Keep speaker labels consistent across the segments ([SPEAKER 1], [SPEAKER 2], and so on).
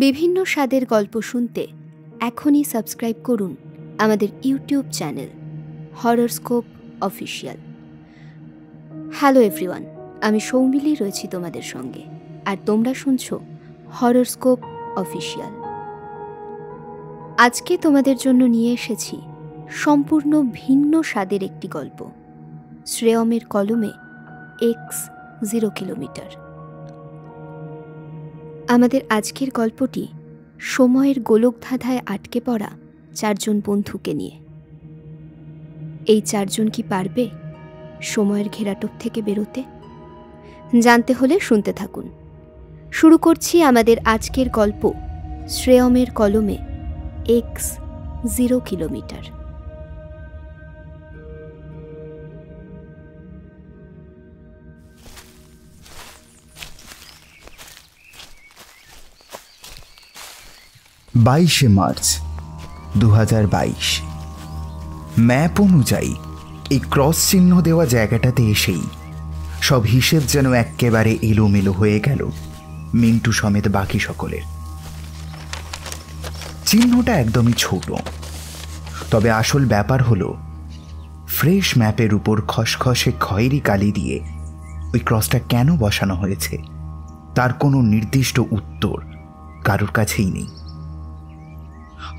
[SPEAKER 1] বিভিন্ন স্বাদের গল্প শুনতে এখনই সাবস্ক্রাইব করুন আমাদের YouTube channel horoscope official. Hello everyone, আমি সৌমিলি রয়েছি তোমাদের সঙ্গে, আর তোমরা শুনছো হররস্কোপ অফিসিয়াল। আজকে তোমাদের জন্য নিয়ে এসেছি সম্পূর্ণ ভিন্ন স্বাদের একটি গল্প, শ্রেয়মের কলমে X0 কিলোমিটার। আমাদের আজকের গল্পটি সময়ের গোলকধাঁধায় আটকে পড়া চারজন বন্ধুকে নিয়ে। এই চারজন কি পারবে সময়ের ঘেরাটোপ থেকে বেরোতে? জানতে হলে শুনতে থাকুন। শুরু করছি আমাদের আজকের গল্প, শ্রেয়মের কলমে X0 কিলোমিটার।
[SPEAKER 2] মার্চ 2022। ম্যাপ অনুযায়ী এই ক্রস চিহ্ন দেওয়া জায়গাটাতে এসেই সব হিসেব যেন একেবারে এলোমেলো হয়ে গেল মিন্টু সমেত বাকি সকলের। চিহ্নটা একদমই ছোট, তবে আসল ব্যাপার হলো ফ্রেশ ম্যাপের উপর খসখসে খয়েরি কালি দিয়ে ওই ক্রসটা কেন বসানো হয়েছে তার কোনো নির্দিষ্ট উত্তর কারোর কাছেই নেই।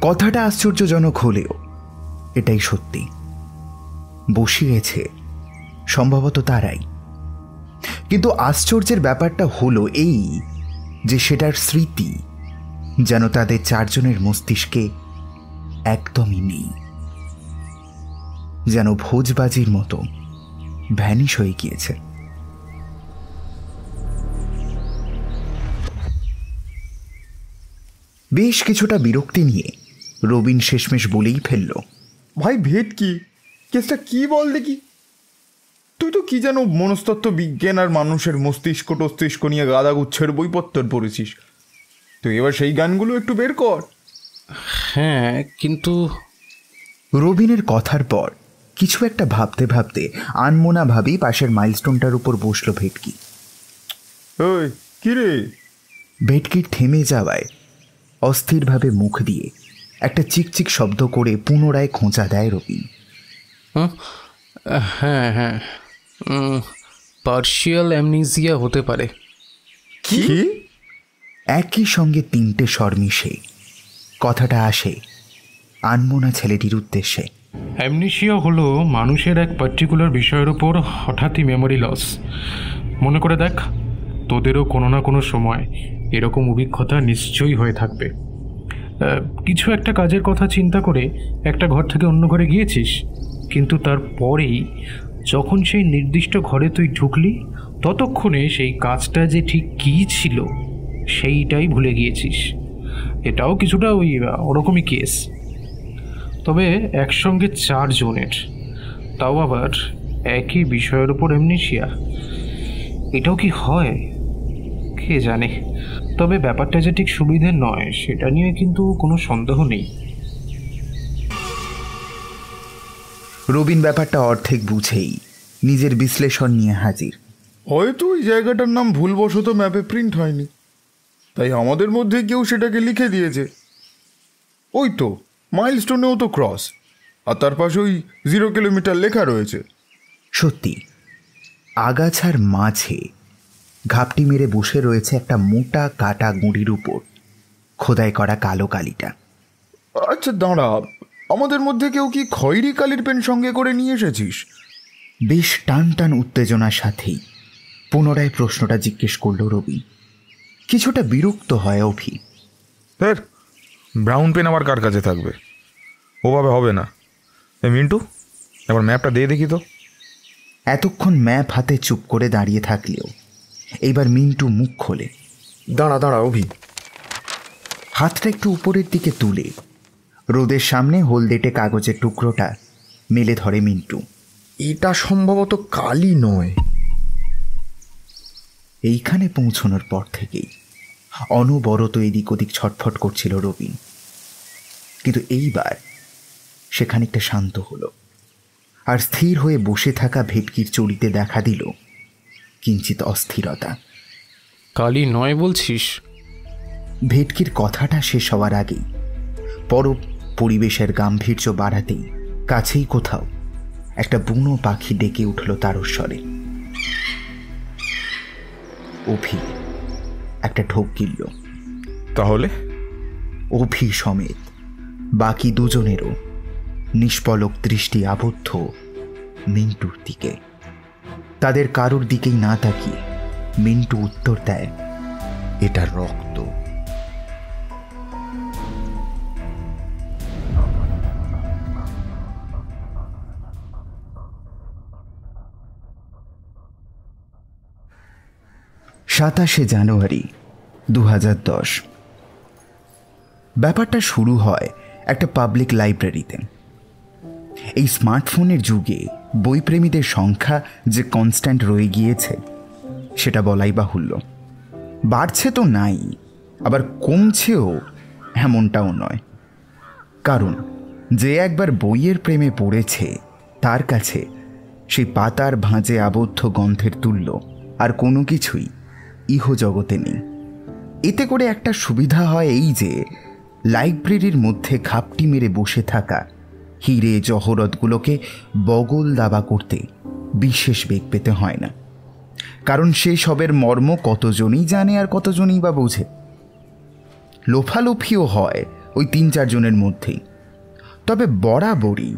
[SPEAKER 2] কথাটা আশ্চর্যজনক হলেও এটাই সত্যি। বসিয়েছে সম্ভবত তারাই, কিন্তু আশ্চর্যের ব্যাপারটা হলো এই যে সেটার স্মৃতি যেন তাদের চারজনের মস্তিষ্কে একদমই নেই, যেন ভোজবাজির মতো ভ্যানিশ হয়ে গিয়েছে। বেশ কিছুটা বিরক্তি নিয়ে রবিন শেষমেশ বলেই ফেলল,
[SPEAKER 3] ভাই ভেটকি, কেসটা কি বল দেখি। তুই তো কি যেন মনস্তত্ত্ব বিজ্ঞান আর মানুষের মস্তিষ্ক টস্তিষ্ক নিয়ে গাদাগুচ্ছের বইপত্তর পড়েছিস। তুই এবার সেই গানগুলো একটু বের কর।
[SPEAKER 4] হ্যাঁ, কিন্তু
[SPEAKER 2] রবিনের কথার পর কিছু একটা ভাবতে ভাবতে আনমোনা ভাবেই পাশের মাইলস্টোনটার উপর বসলো ভেটকি।
[SPEAKER 3] ওই কি রে?
[SPEAKER 2] ভেটকির থেমে যাওয়ায় অস্থিরভাবে মুখ দিয়ে একটা চিকচিক শব্দ করে পুনরায় খোঁচা দেয় রবিন।
[SPEAKER 4] হ্যাঁ হ্যাঁ, পার্শিয়াল অ্যামনেসিয়া হতে পারে।
[SPEAKER 3] কি?
[SPEAKER 2] একই সঙ্গে তিনটে স্বর মিশে কথাটা আসে আনমোনা ছেলেটির উদ্দেশ্যে।
[SPEAKER 4] অ্যামনেসিয়া হলো মানুষের এক পার্টিকুলার বিষয়ের উপর হঠাৎই মেমোরি লস। মনে করে দেখ, তোদেরও কোনো না কোনো সময় এরকম অভিজ্ঞতা নিশ্চয়ই হয়ে থাকবে। কিছু একটা কাজের কথা চিন্তা করে একটা ঘর থেকে অন্য ঘরে গিয়েছিস, কিন্তু তারপরেই যখন সেই নির্দিষ্ট ঘরে তুই ঢুকলি ততক্ষণে সেই কাজটা যে ঠিক কী ছিল সেইটাই ভুলে গিয়েছিস। এটাও কিছুটা ওরকমই কেস, তবে একসঙ্গে চারজনের, তাও আবার একই বিষয়ের উপর অ্যামনেসিয়া। এটাও কি হয় কে জানে, তবে ব্যাপারটা যে ঠিক সুবিধের নয় সেটা নিয়ে কিন্তু কোনো সন্দেহ নেই।
[SPEAKER 2] রবিন ব্যাপারটা অর্ধেক বুঝেই নিজের বিশ্লেষণ নিয়ে হাজির।
[SPEAKER 3] হয়তো ওই জায়গাটার নাম ভুলবশত ম্যাপে প্রিন্ট হয়নি, তাই আমাদের মধ্যে কেউ সেটাকে লিখে দিয়েছে। ওই তো মাইলস্টোনেও তো ক্রস, আর তার পাশে ওই 0 কিলোমিটার লেখা রয়েছে।
[SPEAKER 2] সত্যি, আগাছার মাঝে ঘাপটি মেরে বসে রয়েছে একটা মোটা কাটা গুঁড়ির উপর খোদাই করা কালো কালিটা।
[SPEAKER 3] আচ্ছা দাঁড়া, আমাদের মধ্যে কেউ কি খয়েরি কালির পেন সঙ্গে করে নিয়ে এসেছিস?
[SPEAKER 2] বেশ টান টান উত্তেজনার সাথেই পুনরায় প্রশ্নটা জিজ্ঞেস করল রবি। কিছুটা বিরক্ত হয় অভি।
[SPEAKER 5] স্যার, ব্রাউন পেন আবার কার কাছে থাকবে? ওভাবে হবে না। মিন্টু, এবার ম্যাপটা দিয়ে দেখি তো।
[SPEAKER 2] এতক্ষণ ম্যাপ হাতে চুপ করে দাঁড়িয়ে থাকলেও এইবার মিন্টু মুখ খোলে।
[SPEAKER 3] দাঁড়া অভি।
[SPEAKER 2] হাতটা একটু উপরের দিকে তুলে রোদের সামনে হলদেটে কাগজের টুকরোটা মেলে ধরে মিন্টু।
[SPEAKER 3] এটা সম্ভবত কালি নয়।
[SPEAKER 2] এইখানে পৌঁছানোর পর থেকেই অনবরত এদিক ওদিক ছটফট করছিল রবিন, কিন্তু এইবার সে খানিকটা শান্ত হলো, আর স্থির হয়ে বসে থাকা ভেটকির চড়িতে দেখা দিল কিঞ্চিত অস্থিরতা।
[SPEAKER 4] কালি নয় বলছিস?
[SPEAKER 2] ভেটকির কথাটা শেষ হওয়ার আগেই পরব পরিবেশের গাম্ভীর্য বাড়াতেই কাছেই কোথাও একটা বুনো পাখি ডেকে উঠল তারস্বরে। অভি একটা ঢোক গিলল।
[SPEAKER 5] তাহলে
[SPEAKER 2] অভি সমেত বাকি দুজনেরও নিষ্পলক দৃষ্টি আবদ্ধ মিন্টুর দিকে। তাদের কারোর দিকেই না তাকিয়ে মিন্টু উত্তর দেয়, এটা রক্ত। জানুয়ারি 2010। ব্যাপারটা শুরু হয় একটা পাবলিক লাইব্রেরিতে। এই স্মার্টফোনের যুগে বইপ্রেমীদের সংখ্যা যে কনস্ট্যান্ট রয়ে গিয়েছে সেটা বলাই বাহুল্য। বাড়ছে তো নাই, আবার কমছেও এমনটাও নয়। কারণ যে একবার বইয়ের প্রেমে পড়েছে তার কাছে সেই পাতার ভাঁজে আবদ্ধ গন্ধের তুল্য আর কোনো কিছুই ইহজগতে নেই। এতে করে একটা সুবিধা হয় এই যে লাইব্রেরির মধ্যে ঘাপটি মেরে বসে থাকা হিরে জহরতগুলোকে বগল দাবা করতে বিশেষ বেগ পেতে হয় না। কারণ সে সবের মর্ম কতজনই জানে আর কতজনই বা বোঝে। লোফালোফিও হয় ওই 3-4 জনের মধ্যেই। তবে বরাবরই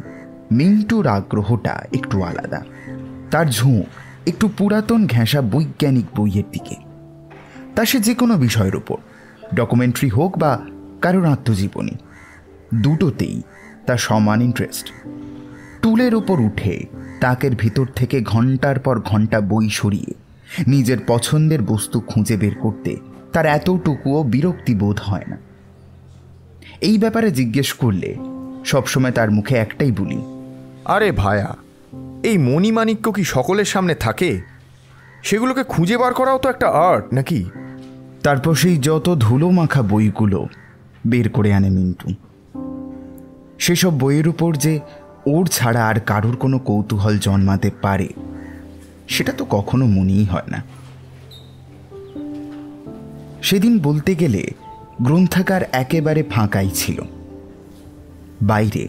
[SPEAKER 2] মিন্টুর আগ্রহটা একটু আলাদা। তার ঝোঁক একটু পুরাতন ঘেঁষা বৈজ্ঞানিক বইয়ের দিকে। তা সে যে কোনো বিষয়ের ওপর, ডকুমেন্টারি হোক বা কারোর আত্মজীবনী, দুটোতেই তার সমান ইন্টারেস্ট। টুলের ওপর উঠে তাকের ভিতর থেকে ঘন্টার পর ঘন্টা বই সরিয়ে নিজের পছন্দের বস্তু খুঁজে বের করতে তার এতটুকুও বিরক্তি বোধ হয় না। এই ব্যাপারে জিজ্ঞেস করলে সবসময় তার মুখে একটাই বলি,
[SPEAKER 6] আরে ভায়া, এই মণিমাণিক্য কি সকলের সামনে থাকে? সেগুলোকে খুঁজে বার করাও তো একটা আর্ট নাকি?
[SPEAKER 2] তারপর সেই যত ধুলো মাখা বইগুলো বের করে আনে মিন্টু। সেসব বইয়ের উপর যে ওর ছাড়া আর কারোর কোনো কৌতূহল জন্মাতে পারে সেটা তো কখনো মনেই হয় না। সেদিন বলতে গেলে গ্রন্থাগার একেবারে ফাঁকাই ছিল। বাইরে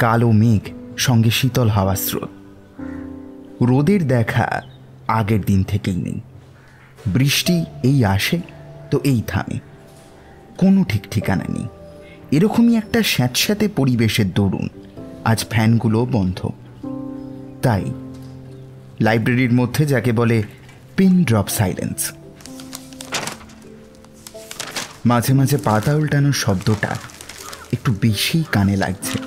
[SPEAKER 2] কালো মেঘ, সঙ্গে শীতল হাওয়া স্রোত। রোদের দেখা আগের দিন থেকেই নেই। বৃষ্টি এই আসে তো এই থামে, কোনো ঠিক ঠিকানা নেই। এরকমই একটা স্যাঁতস্যাঁতে পরিবেশের দরুন আজ ফ্যানগুলো বন্ধ। তাই লাইব্রেরির মধ্যে যাকে বলে পিন ড্রপ সাইলেন্স। মাঝে মাঝে পাতা উল্টানোর শব্দটা একটু বেশি কানে লাগছে।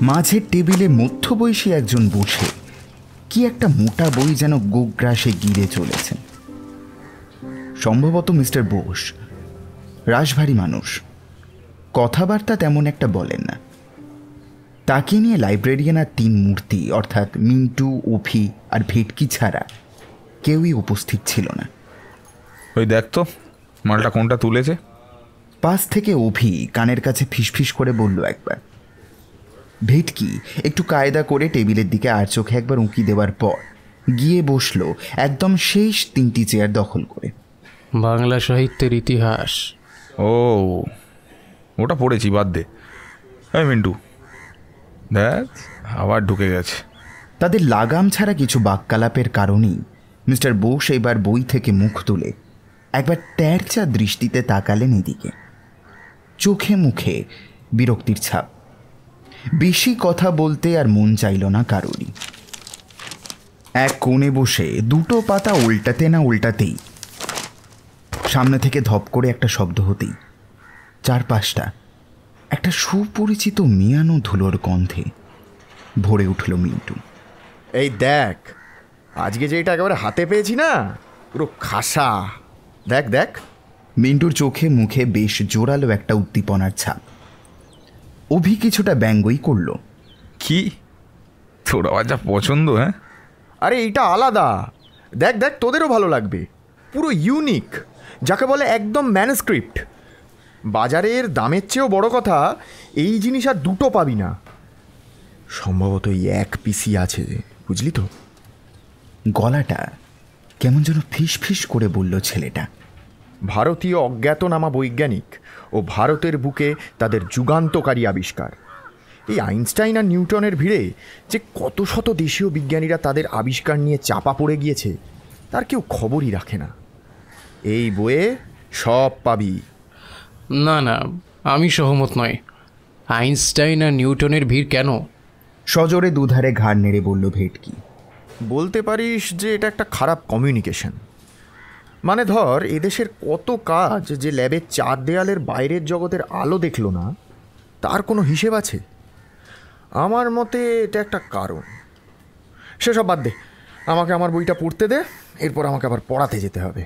[SPEAKER 2] মাঝের টেবিলে মধ্যবয়সী একজন বসে কি একটা মোটা বই যেন গোগ্রাসে গিরে চলেছেন। সম্ভবত মিস্টার বোস। রাশভারী মানুষ, কথাবার্তা তেমন একটা বলেন না। তাকে নিয়ে লাইব্রেরিয়ান আর 3 মূর্তি অর্থাৎ মিন্টু, অভি আর ভেটকি ছাড়া কেউই উপস্থিত ছিল না।
[SPEAKER 5] ওই দেখ তো মালটা কোনটা তুলেছে।
[SPEAKER 2] পাশ থেকে অভি কানের কাছে ফিসফিস করে বলল একবার। ভেটকি একটু কায়দা করে টেবিলের দিকে আর চোখে একবার উঁকি দেওয়ার পর গিয়ে বসলো একদম শেষ 3টি চেয়ার দখল করে।
[SPEAKER 7] বাংলা সাহিত্যের ইতিহাস।
[SPEAKER 5] ও, ওটা পড়েছি, বাদ দে। এই মিন্টু দেখ, আবার ঢুকে গেছে।
[SPEAKER 2] তাদের লাগাম ছাড়া কিছু বাক্যালাপের কারণেই মিস্টার বোস এবার বই থেকে মুখ তুলে একবার ট্যারচা দৃষ্টিতে তাকালেন এদিকে। চোখে মুখে বিরক্তির ছাপ। বেশি কথা বলতে আর মন চাইল না কারোরই। এক কোণে বসে 2টো পাতা উল্টাতে না উল্টাতেই সামনে থেকে ধপ করে একটা শব্দ হতেই চারপাশটা একটা সুপরিচিত মিয়ানো ধুলোর গন্ধে ভরে উঠল মিন্টু।
[SPEAKER 6] এই দেখ, আজকে যেটা একেবারে হাতে পেয়েছি না, পুরো খাসা। দেখ দেখ।
[SPEAKER 2] মিন্টুর চোখে মুখে বেশ জোরালো একটা উদ্দীপনার ছাপ। অভি কিছুটা ব্যঙ্গই করল।
[SPEAKER 5] কি তোর আবার যা পছন্দ। হ্যাঁ,
[SPEAKER 6] আরে এইটা আলাদা। দেখ দেখ, তোদেরও ভালো লাগবে। পুরো ইউনিক, যাকে বলে একদম ম্যানুস্ক্রিপ্ট। বাজারের দামের চেয়েও বড় কথা, এই জিনিস আর 2টো পাবি না। সম্ভবত এই 1 পিসই আছে, বুঝলি তো।
[SPEAKER 2] গলাটা কেমন যেন ফিস ফিস করে বলল ছেলেটা।
[SPEAKER 6] ভারতীয় অজ্ঞাতনামা বৈজ্ঞানিক ও ভারতের বুকে তাদের যুগান্তকারী আবিষ্কার। এই আইনস্টাইন আর নিউটনের ভিড়ে যে কত শত দেশীয় বিজ্ঞানীরা তাদের আবিষ্কার নিয়ে চাপা পড়ে গিয়েছে তার কেউ খবরই রাখে না। এই বইয়ে সব পাবি।
[SPEAKER 7] না না, আমি সহমত নয়। আইনস্টাইন আর নিউটনের ভিড় কেন?
[SPEAKER 2] সজোরে দুধারে ঘাড় নেড়ে বলল ভেটকি।
[SPEAKER 6] বলতে পারিস যে এটা একটা খারাপ কমিউনিকেশন। মানে ধর, এদেশের কত কাজ যে ল্যাবের 4 দেয়ালের বাইরের জগতের আলো দেখল না, তার কোনো হিসেব আছে? আমার মতে এটা একটা কারণ। সেসব বাদ দে, আমাকে আমার বইটা পড়তে দে, এরপর আমাকে আবার পড়াতে যেতে হবে।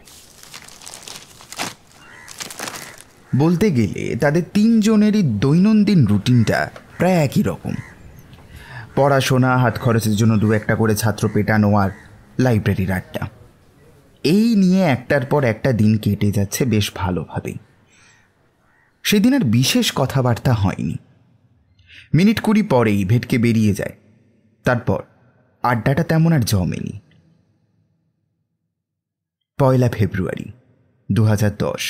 [SPEAKER 2] বলতে গেলে তাদের 3 জনেরই দৈনন্দিন রুটিনটা প্রায় একই রকম। পড়াশোনা, হাত খরচের জন্য 2-1টা করে ছাত্র পেটানো আর লাইব্রেরির আড্ডা। এই নিয়ে একটার পর একটা দিন কেটে যাচ্ছে বেশ ভালোভাবেই। সেদিন আর বিশেষ কথাবার্তা হয়নি। মিনিট 20 পরেই ভেটকে বেরিয়ে যায়। তারপর আড্ডাটা তেমন আর জমেনি। 1 ফেব্রুয়ারি 2010।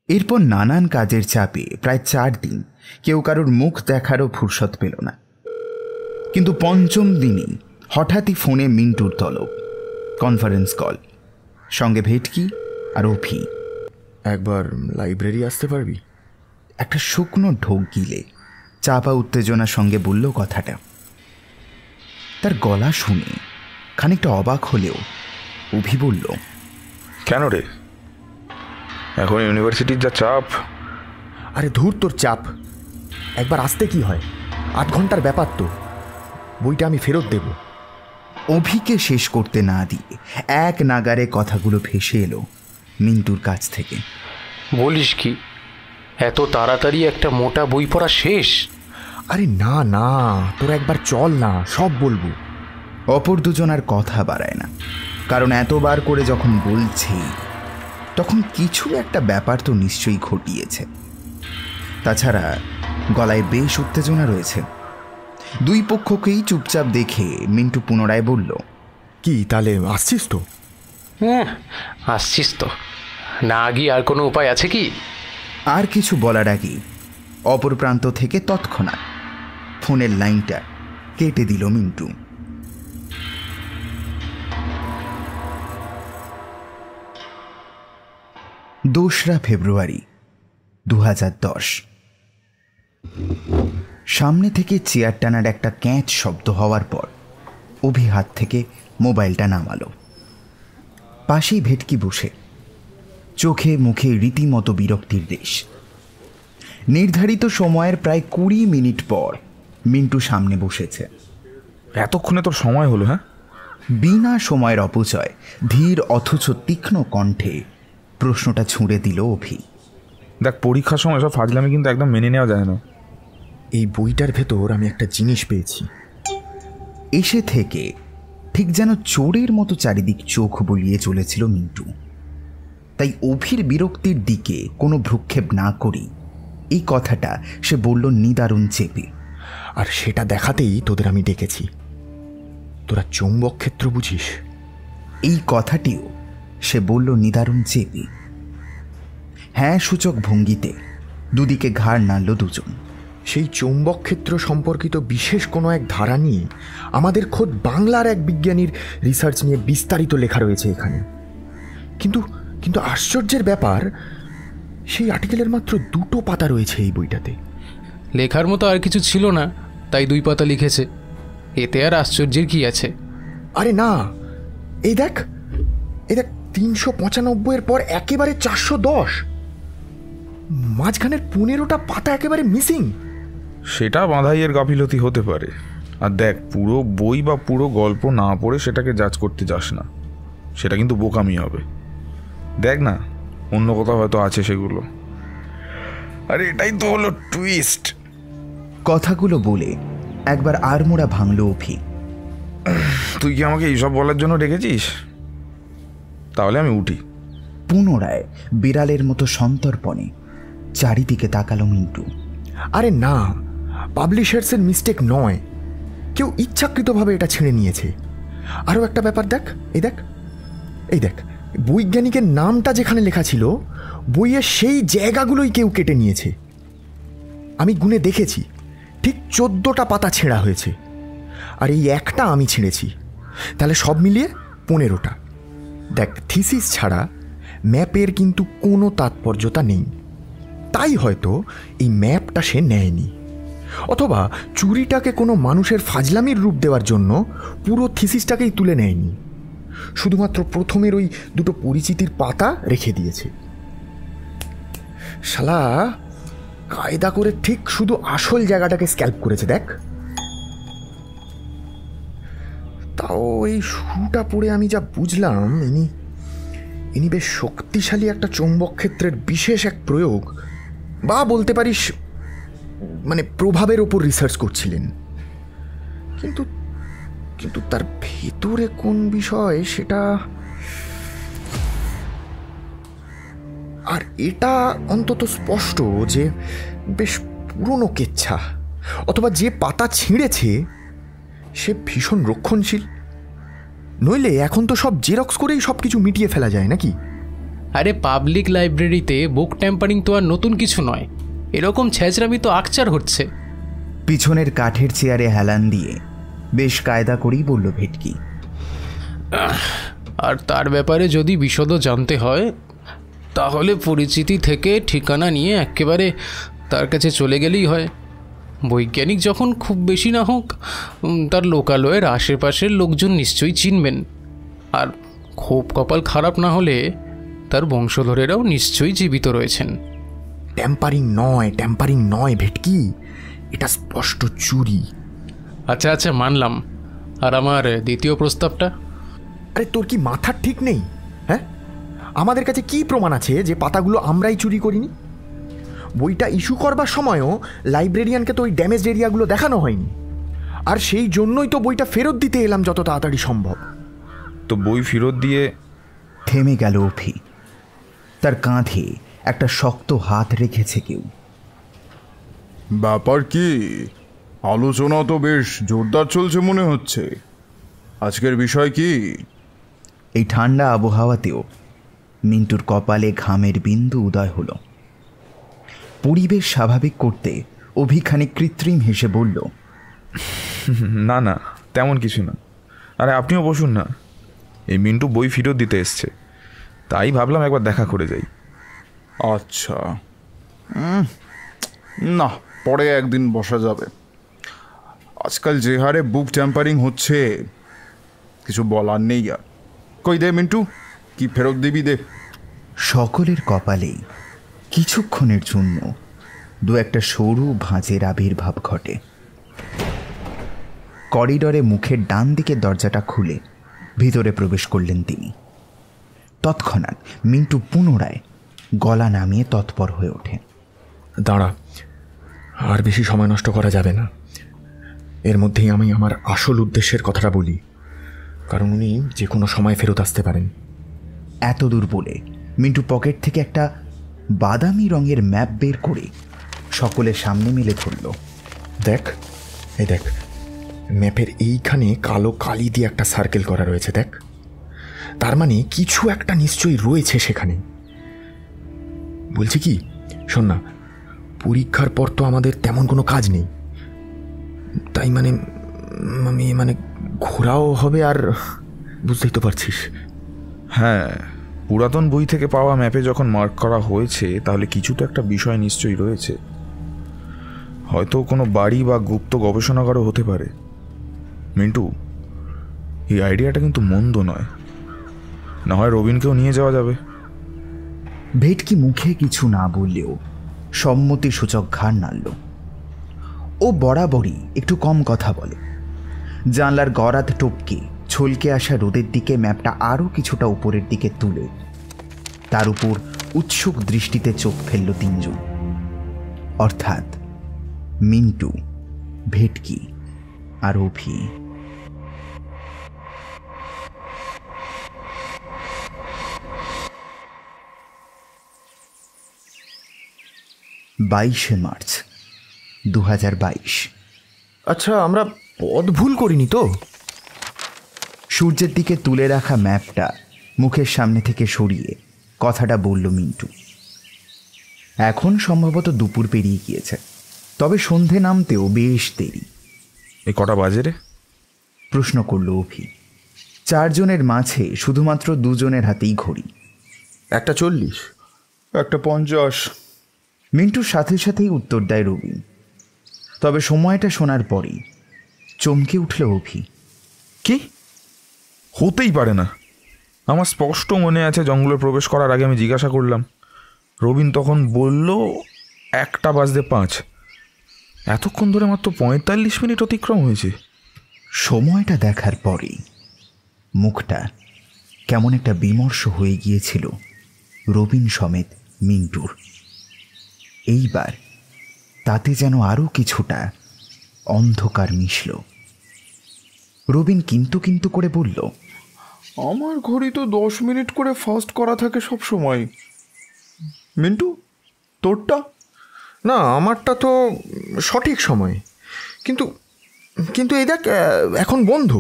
[SPEAKER 2] এরপর নানান কাজের চাপে প্রায় 4 দিন কেউ কারোর মুখ দেখারও ফুরসত পেল না। কিন্তু 5ম দিনই হঠাৎই ফোনে মিন্টুর তলব, কনফারেন্স কল, সঙ্গে ভেটকি আর অভি।
[SPEAKER 6] একবার লাইব্রেরি আসতে পারবি?
[SPEAKER 2] একটা শুকনো ঢোক গিলে চাপা উত্তেজনার সঙ্গে বলল কথাটা। তার গলা শুনে খানিকটা অবাক হলেও অভি বলল,
[SPEAKER 5] কেন রে, এখন ইউনিভার্সিটির যা চাপ।
[SPEAKER 6] আরে ধুর তোর চাপ, একবার আসতে কি হয়, 8 ঘন্টার ব্যাপার তো। বইটা আমি ফেরত দেব।
[SPEAKER 2] অভিকে শেষ করতে না দিয়ে এক নাগারে কথাগুলো ভেসে এলো মিন্টুর কাছ থেকে।
[SPEAKER 7] বলিস কি, এত তাড়াতাড়ি একটা মোটা বই পড়া শেষ?
[SPEAKER 6] আরে না না, তোরা একবার চল না, সব বলবো।
[SPEAKER 2] অপর দুজন আর কথা বাড়ায় না, কারণ এতবার করে যখন বলছি তখন কিছু একটা ব্যাপার তো নিশ্চয়ই ঘটিয়েছে। তাছাড়া গলায় বেশ উত্তেজনা রয়েছে। 2 পক্ষকেই চুপচাপ দেখে মিন্টু পুনরায় বলল,
[SPEAKER 6] কি তাহলে আসছিস তো?
[SPEAKER 7] হ্যাঁ আসছিস তো, না গিয়ে আর কোনো উপায় আছে কি?
[SPEAKER 2] আর কিছু বলার আগেই অপর প্রান্ত থেকে তৎক্ষণাৎ ফোনের লাইনটা কেটে দিল মিন্টু। দোসরা ফেব্রুয়ারি 2010। সামনে থেকে চেয়ার টানার একটা ক্যাঁচ শব্দ হওয়ার পর অভি হাত থেকে মোবাইলটা নামালো। পাশেই ভেটকি বসে, চোখে মুখে রীতিমতো বিরক্তির রেশ। নির্ধারিত সময়ের প্রায় 20 মিনিট পর মিন্টু সামনে বসেছে।
[SPEAKER 5] এতক্ষণে তোর সময় হলো? হ্যাঁ,
[SPEAKER 2] বিনা সময়ের অপচয় ধীর অথচ তীক্ষ্ণ কণ্ঠে প্রশ্নটা ছুঁড়ে দিল অভি।
[SPEAKER 5] দেখ, পরীক্ষার সময় সব ফাজলামি কিন্তু একদম মেনে নেওয়া যায় না।
[SPEAKER 6] এই বইটার ভেতর আমি একটা জিনিস পেয়েছি।
[SPEAKER 2] এসে থেকে ঠিক যেন চোরের মতো চারিদিক চোখ বুলিয়ে চলেছিল মিন্টু। তাই অভির বিরক্তির দিকে কোনো ভ্রুক্ষেপ না করেই এই কথাটা সে বলল নিদারুণ চেপে।
[SPEAKER 6] আর সেটা দেখাতেই তোদের আমি ডেকেছি। তোরা চৌম্বক ক্ষেত্র বুঝিস?
[SPEAKER 2] এই কথাটিও সে বলল নিদারুণ চেপে। হ্যাঁ সূচক ভঙ্গিতে দুদিকে ঘাড় নাড়ল দুজন।
[SPEAKER 6] সেই চৌম্বক ক্ষেত্র সম্পর্কিত বিশেষ কোনো এক ধারা নিয়ে আমাদের খোদ বাংলার এক বিজ্ঞানীর রিসার্চ নিয়ে বিস্তারিত লেখা রয়েছে এখানে। কিন্তু কিন্তু আশ্চর্যের ব্যাপার, সেই আর্টিকেলের মাত্র 2টো পাতা রয়েছে এই বইটাতে।
[SPEAKER 7] লেখার মতো আর কিছু ছিল না, তাই 2 পাতা লিখেছে। এতে আর আশ্চর্যের কি আছে?
[SPEAKER 6] আরে না, এই দেখ 395-এর পর একেবারে 410, মাঝখানের 15টা পাতা একেবারে মিসিং।
[SPEAKER 5] সেটা বাঁধাইয়ের গাফিলতি হতে পারে। আর দেখ, পুরো বই বা পুরো গল্প না পড়ে সেটাকে জাজ করতে যাস না, সেটা কিন্তু বোকামি হবে। দেখ না, অন্য কোথাও হয়তো আছে সেগুলো। আরে এটাই তো হলো টুইস্ট।
[SPEAKER 2] কথাগুলো বলে একবার আড়মোড়া ভাঙল অভি।
[SPEAKER 5] তুই কি আমাকে এইসব বলার জন্য ডেকেছিস? তাহলে আমি উঠি।
[SPEAKER 2] পুনরায় বিড়ালের মতো সন্তর্পণে চারিদিকে তাকালো মিন্টু।
[SPEAKER 6] আরে না, পাবলিশার্সের মিস্টেক নয়, কেউ ইচ্ছাকৃতভাবে এটা ছিঁড়ে নিয়েছে। আরও একটা ব্যাপার দেখ, এই দেখ বৈজ্ঞানিকের নামটা যেখানে লেখা ছিল বইয়ের সেই জায়গাগুলোই কেউ কেটে নিয়েছে। আমি গুনে দেখেছি, ঠিক 14টা পাতা ছেঁড়া হয়েছে, আর এই একটা আমি ছিঁড়েছি। তাহলে সব মিলিয়ে 15টা। দেখ, থিসিস ছাড়া ম্যাপের কিন্তু কোনো তাৎপর্যতা নেই। তাই হয়তো এই ম্যাপটা সে নেয়নি, অথবা চুরিটাকে কোনো মানুষের ফাজলামির রূপ দেওয়ার জন্য পুরো থিসিসটাকেই তুলে নেয়নি, শুধুমাত্র প্রথমের ওই দুটো পরিচিতির পাতা রেখে দিয়েছে। শালা কায়দা করে ঠিক শুধু আসল জায়গাটাকে স্ক্যাল্প করেছে। দেখ, তাও এই শুরুটা পড়ে আমি যা বুঝলাম, ইনি বেশ শক্তিশালী একটা চৌম্বক ক্ষেত্রের বিশেষ এক প্রয়োগ, বা বলতে পারিস মানে প্রভাবের ওপর রিসার্চ করছিলেন। কিন্তু কিন্তু তার ভেতরে কোন বিষয় সেটা, আর এটা অন্তত স্পষ্ট যে বেশ পুরনো কেচ্ছা, অথবা যে পাতা ছিঁড়েছে সে ভীষণ রক্ষণশীল। নইলে এখন তো সব জেরক্স করেই সব কিছু মিটিয়ে ফেলা যায় নাকি?
[SPEAKER 7] আরে পাবলিক লাইব্রেরিতে বুক ট্যাম্পারিং তো আর নতুন কিছু নয়, এরকম ছেঁচড়ামি তো আকচার হচ্ছে।
[SPEAKER 2] পিছনের কাঠের চেয়ারে হেলান দিয়ে বেশ কায়দা করেই বলল ভেটকি।
[SPEAKER 7] আর তার ব্যাপারে যদি বিশদ জানতে হয় তাহলে পরিচিতি থেকে ঠিকানা নিয়ে একেবারে তার কাছে চলে গেলেই হয়। বৈজ্ঞানিক যখন খুব বেশি না হোক তার লোকালয়ের আশেপাশের লোকজন নিশ্চয়ই চিনবেন, আর খুব কপাল খারাপ না হলে তার বংশধরেরাও নিশ্চয়ই জীবিত রয়েছেন।
[SPEAKER 6] ট্যাম্পারিং নয় ভেটকি, এটা স্পষ্ট চুরি।
[SPEAKER 7] আচ্ছা আচ্ছা, মানলাম। আর আমার দ্বিতীয় প্রস্তাবটা?
[SPEAKER 6] আরে তোর কি মাথার ঠিক নেই? হ্যাঁ, আমাদের কাছে কি প্রমাণ আছে যে পাতাগুলো আমরাই চুরি করিনি? বইটা ইস্যু করবার সময়ও লাইব্রেরিয়ানকে তো ওই ড্যামেজ এরিয়াগুলো দেখানো হয়নি, আর সেই জন্যই তো বইটা ফেরত দিতে এলাম যত তাড়াতাড়ি সম্ভব।
[SPEAKER 5] তো বই ফেরত দিয়ে
[SPEAKER 2] থেমে গেল অভি। তার কাঁধে একটা শক্ত হাত রেখেছে কেউ।
[SPEAKER 3] ব্যাপার কি? আলোচনা তো বেশ জোরদার চলছে মনে হচ্ছে। আজকের বিষয় কি?
[SPEAKER 2] এই ঠান্ডা আবহাওয়াতেও মিন্টুর কপালে ঘামের বিন্দু উদয় হলো। পরিবেশ স্বাভাবিক করতে অভি খানিক কৃত্রিম হেসে বলল,
[SPEAKER 5] না না, তেমন কিছু না। আরে আপনিও বসুন না। এই মিন্টু বই ফেরত দিতে এসছে, তাই ভাবলাম একবার দেখা করে যাই।
[SPEAKER 3] আচ্ছা, না, পরে একদিন বসা যাবে। আজকাল যে হারে বুক ট্যাম্পারিং হচ্ছে কিছু বলার নেই আর। কই দে মিন্টু, কি ফেরত দিবি দে।
[SPEAKER 2] সকলের কপালেই কিছুক্ষণের জন্য দু একটা সরু ভাঁজের আবির্ভাব ঘটে। করিডরে মুখের ডান দিকের দরজাটা খুলে ভিতরে প্রবেশ করলেন তিনি। তৎক্ষণাৎ মিন্টু পুনরায় গলা নামিয়ে তৎপর হয়ে ওঠে।
[SPEAKER 6] দাঁড়া, আর বেশি সময় নষ্ট করা যাবে না। এর মধ্যেই আমি আমার আসল উদ্দেশ্যের কথাটা বলি, কারণ উনি যে কোনো সময় ফেরত আসতে পারেন।
[SPEAKER 2] এত দূর বলে মিন্টু পকেট থেকে একটা বাদামি রঙের ম্যাপ বের করে সকলের সামনে মেলে ধরল।
[SPEAKER 6] দেখ, এই দেখ, ম্যাপের এইখানে কালো কালি দিয়ে একটা সার্কেল করা রয়েছে। দেখ, তার মানে কিছু একটা নিশ্চয়ই রয়েছে সেখানে। বলছি কি, শোন না, পরীক্ষার পর তো আমাদের তেমন কোনো কাজ নেই, তাই মানে ঘোরাও হবে, আর বুঝতেই তো পারছিস।
[SPEAKER 5] হ্যাঁ, পুরাতন বই থেকে পাওয়া ম্যাপে যখন মার্ক করা হয়েছে তাহলে কিছু তো একটা বিষয় নিশ্চয়ই রয়েছে। হয়তো কোনো বাড়ি বা গুপ্ত গবেষণাগারও হতে পারে। মিন্টু, এই আইডিয়াটা কিন্তু মন্দ নয়। না হয় রবিনকেও নিয়ে যাওয়া যাবে।
[SPEAKER 2] ভেটকি মুখে কিছু না বললেও সম্মতি সূচক ঘাড় নাড়ল। ও বরাবরই একটু কম কথা বলে। জানলার গরাদ টপকে ছলকে আসা রোদের দিকে ম্যাপটা আরও কিছুটা উপরের দিকে তুলে তার উপর উৎসুক দৃষ্টিতে চোখ ফেলল তিনজন, অর্থাৎ মিন্টু, ভেটকি আর অভি। মার্চ 2022।
[SPEAKER 6] আচ্ছা, আমরা পথ ভুল করিনি তো?
[SPEAKER 2] সূর্যের দিকে তুলে রাখা ম্যাপটা মুখের সামনে থেকে সরিয়ে কথাটা বলল মিন্টু। এখন সম্ভবত দুপুর পেরিয়ে গিয়েছে, তবে সন্ধে নামতেও বেশ দেরি।
[SPEAKER 5] এই কটা বাজে রে?
[SPEAKER 2] প্রশ্ন করল অভি। 4 জনের মাঝে শুধুমাত্র 2 জনের হাতেই ঘড়ি।
[SPEAKER 6] 1:40,
[SPEAKER 3] 1:50।
[SPEAKER 2] মিন্টুর সাথে সাথেই উত্তর দেয় রবিন। তবে সময়টা শোনার পরেই চমকে উঠল অভি।
[SPEAKER 5] কি? হতেই পারে না। আমার স্পষ্ট মনে আছে জঙ্গলে প্রবেশ করার আগে আমি জিজ্ঞাসা করলাম, রবিন তখন বলল 1:05। এতক্ষণ ধরে মাত্র 45 মিনিট অতিক্রম হয়েছে।
[SPEAKER 2] সময়টা দেখার পরেই মুখটা কেমন একটা বিমর্ষ হয়ে গিয়েছিল রবিন সমেত মিন্টুর। এইবার তাতে যেন আরও কিছুটা অন্ধকার মিশল। রবিন কিন্তু কিন্তু করে বলল,
[SPEAKER 3] আমার ঘড়ি তো 10 মিনিট করে ফাস্ট করা থাকে সব সময়। মিন্টু, তোরটা?
[SPEAKER 6] না, আমারটা তো সঠিক সময়, কিন্তু কিন্তু এই দেখ এখন বন্ধ।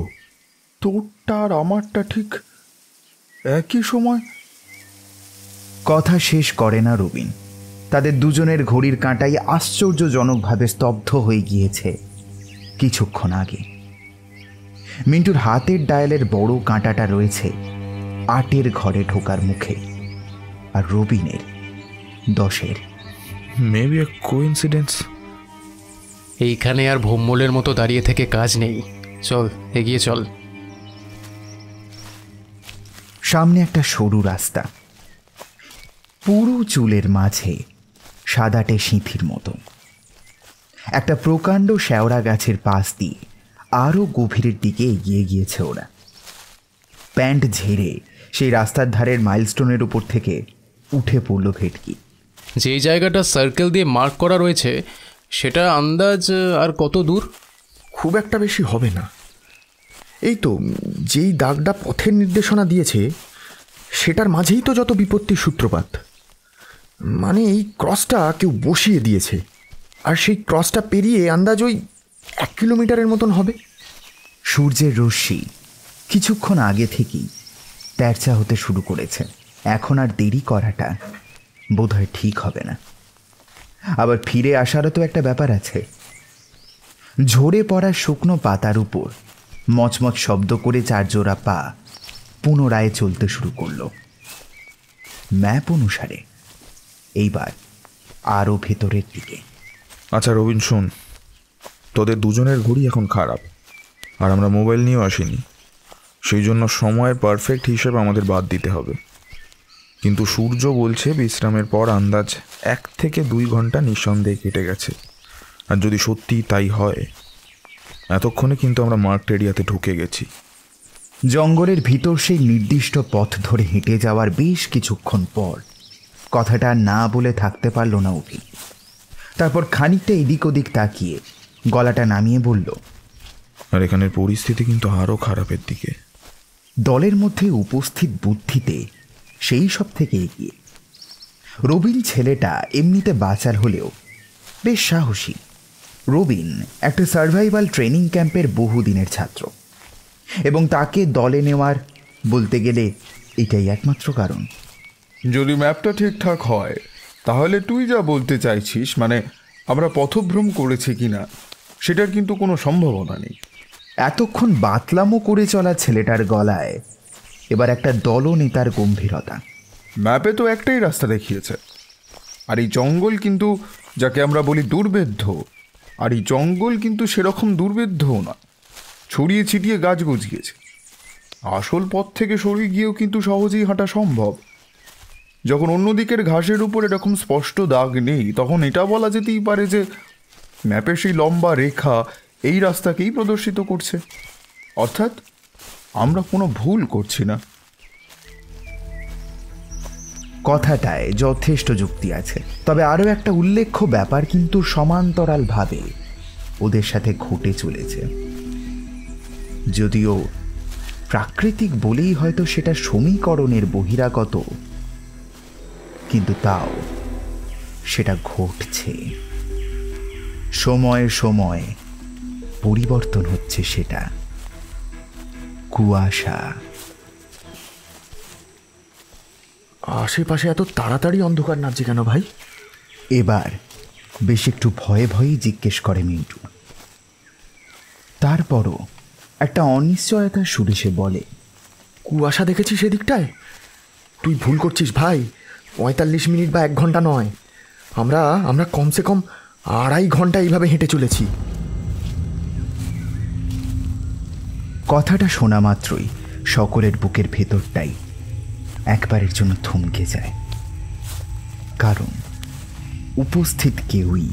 [SPEAKER 3] তোরটা আর আমারটা ঠিক একই সময়।
[SPEAKER 2] কথা শেষ করে না রবিন। তাদের দুজনের ঘড়ির কাঁটাই আশ্চর্যজনকভাবে স্তব্ধ হয়ে গিয়েছে কিছুক্ষণ আগে। মিন্টুর হাতের ডায়ালের বড় কাঁটাটা রয়েছে 8-এর ঘরে ঢোকার মুখে, আর রবিনের 10-এর।
[SPEAKER 5] মেবি এ কোইন্সিডেন্স।
[SPEAKER 7] এইখানে আর ভোম্মলের মতো দাঁড়িয়ে থেকে কাজ নেই, চল এগিয়ে চল।
[SPEAKER 2] সামনে একটা সরু রাস্তা, পুরো চুলের মাঝে সাদাটে সিঁথির মতো। একটা প্রকাণ্ড শেওড়া গাছের পাশ দিয়ে আরও গভীরের দিকে এগিয়ে গিয়েছে ওরা। প্যান্ট ঝেড়ে সেই রাস্তার ধারের মাইলস্টোনের উপর থেকে উঠে পড়ল ভেটকি।
[SPEAKER 7] যেই জায়গাটা সার্কেল দিয়ে মার্ক করা রয়েছে সেটা আন্দাজ আর কত দূর?
[SPEAKER 6] খুব একটা বেশি হবে না। এই তো যেই দাগটা পথের নির্দেশনা দিয়েছে সেটার মাঝেই তো যত বিপত্তির সূত্রপাত। মানে এই ক্রসটা কেউ বসিয়ে দিয়েছে, আর সেই ক্রসটা পেরিয়ে আন্দাজ ওই 1 কিলোমিটারের মতন হবে।
[SPEAKER 2] সূর্যের রশ্মি কিছুক্ষণ আগে থেকেই তেরচা হতে শুরু করেছে। এখন আর দেরি করাটা বোধহয় ঠিক হবে না। আবার ফিরে আসারও তো একটা ব্যাপার আছে। ঝরে পড়া শুকনো পাতার উপর মচমচ শব্দ করে 4 জোড়া পা পুনরায় চলতে শুরু করল। ম্যাপ অনুসারে এইবার আরও ভেতরের দিকে।
[SPEAKER 5] আচ্ছা রবিন, শোন, তোদের দুজনের ঘড়ি এখন খারাপ, আর আমরা মোবাইল নিয়েও আসিনি। সেই জন্য সময়ের পারফেক্ট হিসেবে আমাদের বাদ দিতে হবে। কিন্তু সূর্য বলছে বিশ্রামের পর আন্দাজ 1 থেকে 2 ঘন্টা নিঃসন্দেহে কেটে গেছে। আর যদি সত্যি তাই হয়, এতক্ষণে কিন্তু আমরা মার্কড এরিয়াতে ঢুকে গেছি।
[SPEAKER 2] জঙ্গলের ভিতর সেই নির্দিষ্ট পথ ধরে হেঁটে যাওয়ার বেশ কিছুক্ষণ পর কথাটা না বলে থাকতে পারল না অভি। তারপর খানিকটা এদিক ওদিক তাকিয়ে গলাটা নামিয়ে বলল,
[SPEAKER 5] আর এখানের পরিস্থিতি কিন্তু আরও খারাপের দিকে।
[SPEAKER 2] দলের মধ্যে উপস্থিত বুদ্ধিতে সেই সব থেকে এগিয়ে। রবিন ছেলেটা এমনিতে বাচাল হলেও বেশ সাহসী। রবিন একটা সার্ভাইভাল ট্রেনিং ক্যাম্পের বহুদিনের ছাত্র, এবং তাকে দলে নেওয়ার বলতে গেলে এটাই একমাত্র কারণ।
[SPEAKER 3] যদি ম্যাপটা ঠিকঠাক হয় তাহলে তুই যা বলতে চাইছিস, মানে আমরা পথভ্রম করেছি কিনা, সেটার কিন্তু কোনো সম্ভাবনা নেই।
[SPEAKER 2] এতক্ষণ বাতলামো করে চলা ছেলেটার গলায় এবার একটা দলনেতার গম্ভীরতা।
[SPEAKER 3] ম্যাপে তো একটাই রাস্তা দেখিয়েছে, আর এই জঙ্গল কিন্তু যাকে আমরা বলি দুর্ভেদ্য, আর এই জঙ্গল কিন্তু সেরকম দুর্ভেদ্যও না, ছড়িয়ে ছিটিয়ে গাছ গজিয়েছে। আসল পথ থেকে সরিয়ে গিয়েও কিন্তু সহজেই হাঁটা সম্ভব। যখন অন্যদিকের ঘাসের উপর এরকম স্পষ্ট দাগ নেই, তখন এটা বলা যেতেই পারে যে ম্যাপের সেই লম্বা রেখা এই রাস্তাকেই প্রদর্শিত করছে। অর্থাৎ আমরা কোনো ভুল করছি না।
[SPEAKER 2] কথাটায় যথেষ্ট যুক্তি আছে, তবে আরও একটা উল্লেখ্য ব্যাপার কিন্তু সমান্তরালভাবে ওদের সাথে ঘটে চলেছে। যদিও প্রাকৃতিক বলেই হয়তো সেটা সমীকরণের বহিরাগত, কিন্তু তাও সেটা ঘটছে। সময়ে সময়ে পরিবর্তন হচ্ছে সেটা। কুয়াশা,
[SPEAKER 6] আশেপাশে এত তাড়াতাড়ি অন্ধকার নামছে কেন ভাই?
[SPEAKER 2] এবার বেশ একটু ভয়ে ভয়েই জিজ্ঞেস করে মিন্টু। তারপরও একটা অনিশ্চয়তার সুরে সে বলে,
[SPEAKER 6] কুয়াশা দেখেছিস সেদিকটায়? তুই ভুল করছিস ভাই, 45 মিনিট বা 1 ঘন্টা নয়, আমরা কমসে কম 2.5 ঘন্টা এইভাবে হেঁটে চলেছি।
[SPEAKER 2] কথাটা শোনা মাত্রই সকলের বুকের ভেতরটাই একবারের জন্য থমকে যায়, কারণ উপস্থিত কেউই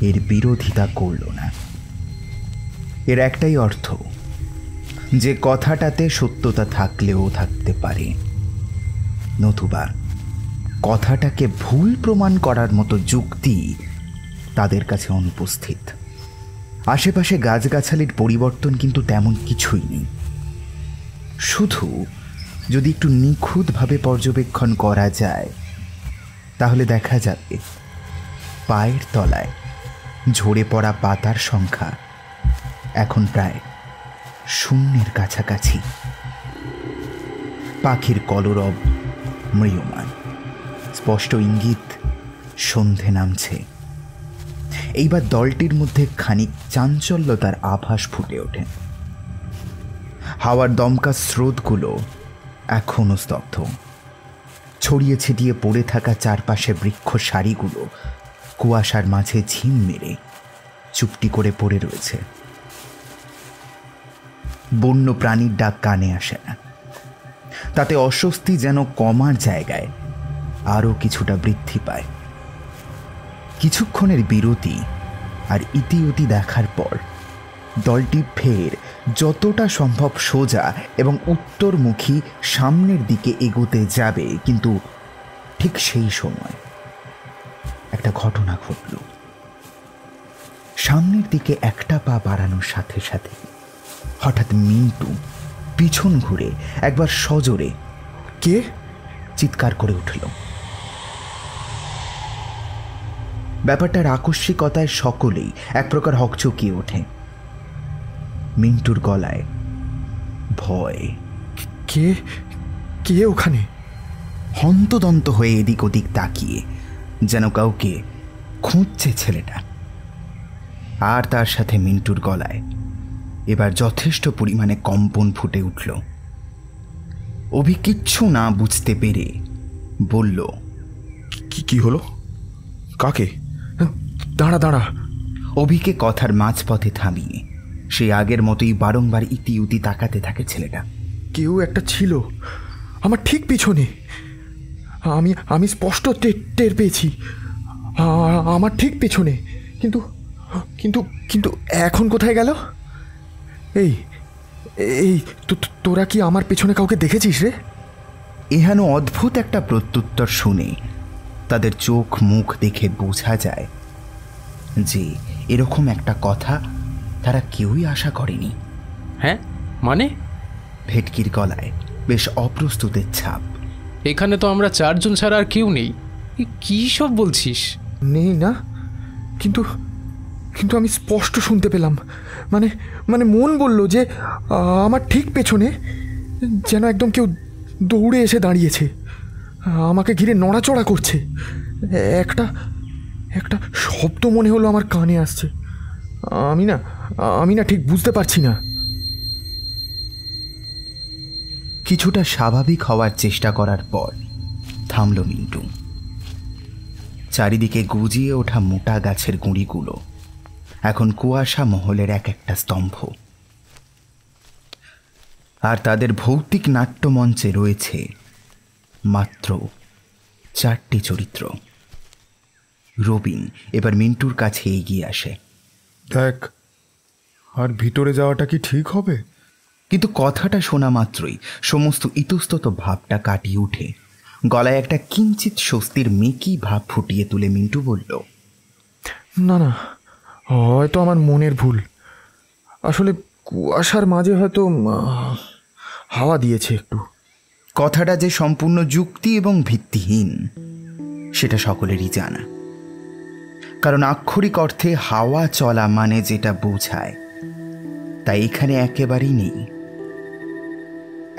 [SPEAKER 2] এর বিরোধিতা করল না। এর একটাই অর্থ, যে কথাটাতে সত্যতা থাকলেও থাকতে পারে, নতুবা কথাটাকে ভুল প্রমাণ করার মতো যুক্তি তাদের কাছে অনুপস্থিত। আশেপাশে গাছগাছালির পরিবর্তন কিন্তু তেমন কিছুই নেই। শুধু যদি একটু নিখুঁতভাবে পর্যবেক্ষণ করা যায় তাহলে দেখা যাবে পায়ের তলায় ঝরে পড়া পাতার সংখ্যা এখন প্রায় 0-এর কাছাকাছি। পাখির কলরব ম্রিয়মান, স্পষ্ট ইঙ্গিত সন্ধে নামছে। এইবার দলটির মধ্যে খানিক চাঞ্চল্যতার আভাস ফুটে ওঠে। হাওয়ার দমকা স্রোতগুলো এখনো স্তব্ধ। ছড়িয়ে ছিটিয়ে পড়ে থাকা চারপাশে বৃক্ষ সারিগুলো কুয়াশার মাঝে ঝিম মেরে চুপটি করে পড়ে রয়েছে। বন্য প্রাণীর ডাক কানে আসে না। তাতে অস্বস্তি যেন কমার জায়গায় আরও কিছুটা বৃদ্ধি পায়। কিছুক্ষণের বিরতি আর ইতিউতি দেখার পর দলটি ফের যতটা সম্ভব সোজা এবং উত্তরমুখী সামনের দিকে এগোতে যাবে, কিন্তু ঠিক সেই সময় একটা ঘটনা ঘটল। সামনের দিকে একটা পা বাড়ানোর সাথে সাথে হঠাৎ মিন্টু পিছন ঘুরে একবার সজোরে
[SPEAKER 6] কে
[SPEAKER 2] চিৎকার করে উঠল। ব্যাপারটার আকস্মিকতায় সকলেই এক প্রকার হকচকিয়ে ওঠে। মিন্টুর গলায় ভয়।
[SPEAKER 6] কে কে ওখানে?
[SPEAKER 2] হন্তদন্ত হয়ে এদিক ওদিক তাকিয়ে যেন কাউকে খুঁজছে ছেলেটা। আর তার সাথে মিন্টুর গলায় এবার যথেষ্ট পরিমাণে কম্পন ফুটে উঠল। অভি কিচ্ছু না বুঝতে পেরে বলল,
[SPEAKER 5] কি হলো? কাকে?
[SPEAKER 6] দাঁড়া দাঁড়া।
[SPEAKER 2] অভিকে কথার মাঝপথে থামিয়ে সেই আগের মতোই বারংবার ইতিউতি তাকাতে থাকে ছেলেটা।
[SPEAKER 6] কেউ একটা ছিল আমার ঠিক পিছনে। আমি স্পষ্ট টের পেয়েছি আমার ঠিক পেছনে, কিন্তু কিন্তু কিন্তু এখন কোথায় গেল? এই এই তোরা কি আমার পেছনে কাউকে দেখেছিস রে?
[SPEAKER 2] এহেন অদ্ভুত একটা প্রত্যুত্তর শুনে তাদের চোখ মুখ দেখে বোঝা যায় যে এরকম একটা কথা তারা কেউই আশা করেনি।
[SPEAKER 7] হ্যাঁ মানে?
[SPEAKER 2] ভেটকির গলায় বেশ অপ্রস্তুতের ছাপ।
[SPEAKER 7] এখানে তো আমরা 4 জন ছাড়া আর কেউ নেই। কী সব বলছিস?
[SPEAKER 6] নেই না, কিন্তু কিন্তু আমি স্পষ্ট শুনতে পেলাম। মানে মানে মন বলল যে আমার ঠিক পেছনে যেন একদম কেউ দৌড়ে এসে দাঁড়িয়েছে, আমাকে ঘিরে নড়াচড়া করছে। একটা একটা শব্দ মনে হলো আমার কানে আসছে। আমি না ঠিক বুঝতে পারছি না।
[SPEAKER 2] কিছুটা স্বাভাবিক হওয়ার চেষ্টা করার পর থামল মিন্টু। চারিদিকে গুজিয়ে ওঠা মোটা গাছের গুঁড়িগুলো এখন কুয়াশা মহলের এক একটা স্তম্ভ। আর তাদের ভৌতিক নাট্যমঞ্চে রয়েছে মাত্র 4টি চরিত্র। রবিন এবার মিন্টুর কাছে এগিয়ে আসে।
[SPEAKER 3] দেখ, আর ভিতরে যাওয়াটা কি ঠিক হবে?
[SPEAKER 2] কিন্তু কথাটা শোনা মাত্রই সমস্ত ইতস্তত ভাবটা কাটিয়ে উঠে গলায় একটা কিঞ্চিত স্বস্তির মেকি ভাব ফুটিয়ে তুলে মিন্টু বলল,
[SPEAKER 6] না না, হয়তো আমার মনের ভুল। আসলে কুয়াশার মাঝে হয়তো হাওয়া দিয়েছে একটু।
[SPEAKER 2] কথাটা যে সম্পূর্ণ যুক্তি এবং ভিত্তিহীন সেটা সকলেরই জানা, কারণ আক্ষরিক অর্থে হাওয়া চলা মানে যেটা বোঝায় তা এখানে একেবারেই নেই।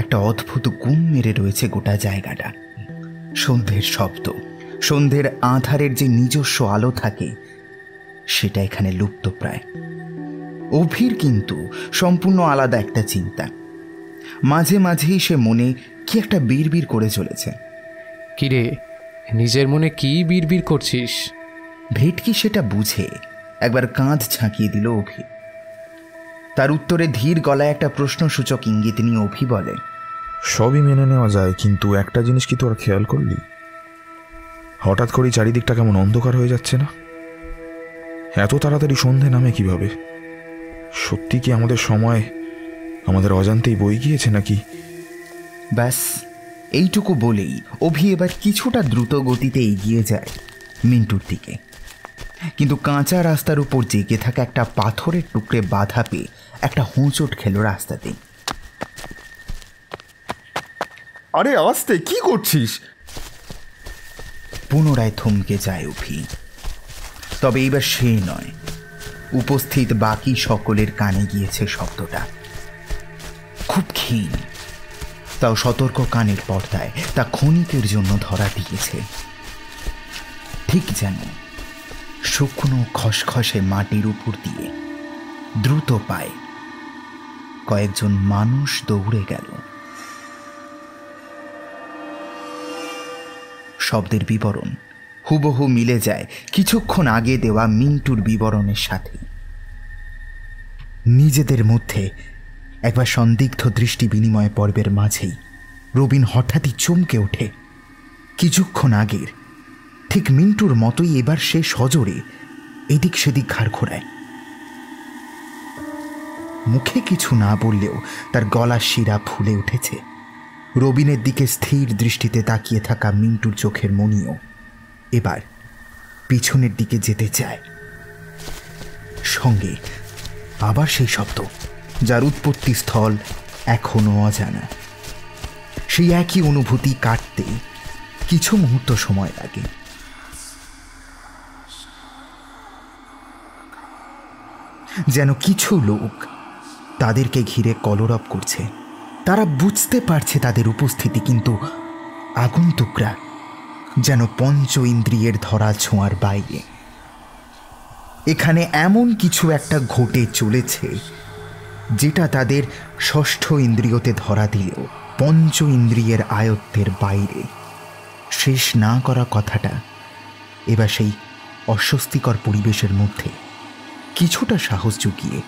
[SPEAKER 2] একটা অদ্ভুত গুম মেরে রয়েছে গোটা জায়গাটা। সন্ধ্যের শব্দ, সন্ধ্যের আঁধারের যে নিজস্ব আলো থাকে সেটা এখানে লুপ্ত প্রায়। অভির কিন্তু সম্পূর্ণ আলাদা একটা চিন্তা। মাঝে মাঝেই সে মনে কি একটা বিড়বিড় করে চলেছে।
[SPEAKER 7] কিরে, নিজের মনে কি বিড়বিড় করছিস?
[SPEAKER 2] ভেটকি সেটা বুঝে একবার কাঁধ ঝাঁকিয়ে দিল অভি। তার উত্তরে ধীর গলায় একটা প্রশ্নসূচক ইঙ্গিত নিয়ে অভি বলে,
[SPEAKER 5] সবই মেনে নেওয়া যায়, কিন্তু একটা জিনিস কি তোরা খেয়াল করলি? হঠাৎ করেই চারিদিকটা কেমন অন্ধকার হয়ে যাচ্ছে না? এত তাড়াতাড়ি সন্ধে নামে কিভাবে? সত্যি কি আমাদের সময় আমাদের অজান্তেই বয়ে গিয়েছে নাকি?
[SPEAKER 2] ব্যাস এইটুকু বলেই অভি এবার কিছুটা দ্রুত গতিতে এগিয়ে যায় মিন্টুর দিকে। কিন্তু কাঁচা রাস্তার উপর জেগে থাকা একটা পাথরের টুকরে বাধা পেয়ে একটা হোঁচট খেল রাস্তাতে।
[SPEAKER 3] আরে আস্তে, কি করছিস?
[SPEAKER 2] পুনরায় থমকে যায় অভি। তবে এইবার সে নয়, উপস্থিত বাকি সকলের কানে গিয়েছে শব্দটা। খুব ক্ষীণ, তাও সতর্ক কানের পর্দায় তা ক্ষণিকের জন্য ধরা দিয়েছে। ঠিক যেন শুকনো খসখসে মাটির উপর দিয়ে দ্রুত পায়ে কয়েকজন মানুষ দৌড়ে গেল। শব্দের বিবরণ হুবহু মিলে যায় কিছুক্ষণ আগে দেওয়া মিন্টুর বিবরণের সাথে। নিজেদের মধ্যে একবার সন্দিগ্ধ দৃষ্টি বিনিময় পর্বের মাঝেই রবিন হঠাৎই চমকে ওঠে। কিছুক্ষণ আগের ঠিক মিন্টুর মতোই এবার সে সজোরে এদিক সেদিক ঘাড় ঘোরায়। মুখে কিছু না বললেও তার গলার শিরা ফুলে উঠেছে। রবিনের দিকে স্থির দৃষ্টিতে তাকিয়ে থাকা মিন্টুর চোখের মণিও এবার পিছনের দিকে যেতে চায়। সঙ্গে আবার সেই শব্দ, যার উৎপত্তি স্থল এখনো অজানা। সেই একই অনুভূতি কাটতে কিছু মুহূর্ত সময় লাগে। যেন কিছু লোক তাদেরকে ঘিরে কলরব করছে। তারা বুঝতে পারছে তাদের উপস্থিতি, কিন্তু আগন্তুকরা যেন পঞ্চ ইন্দ্রিয়ের ধরা ছোঁয়ার বাইরে। এখানে এমন কিছু একটা ঘটে চলেছে যেটা তাদের ষষ্ঠ ইন্দ্রিয়তে ধরা দিলেও পঞ্চ ইন্দ্রিয়ের আয়ত্তের বাইরে। শেষ না করা কথাটা এবার সেই অস্বস্তিকর পরিবেশের মধ্যে কিছুটা সাহস জুগিয়ে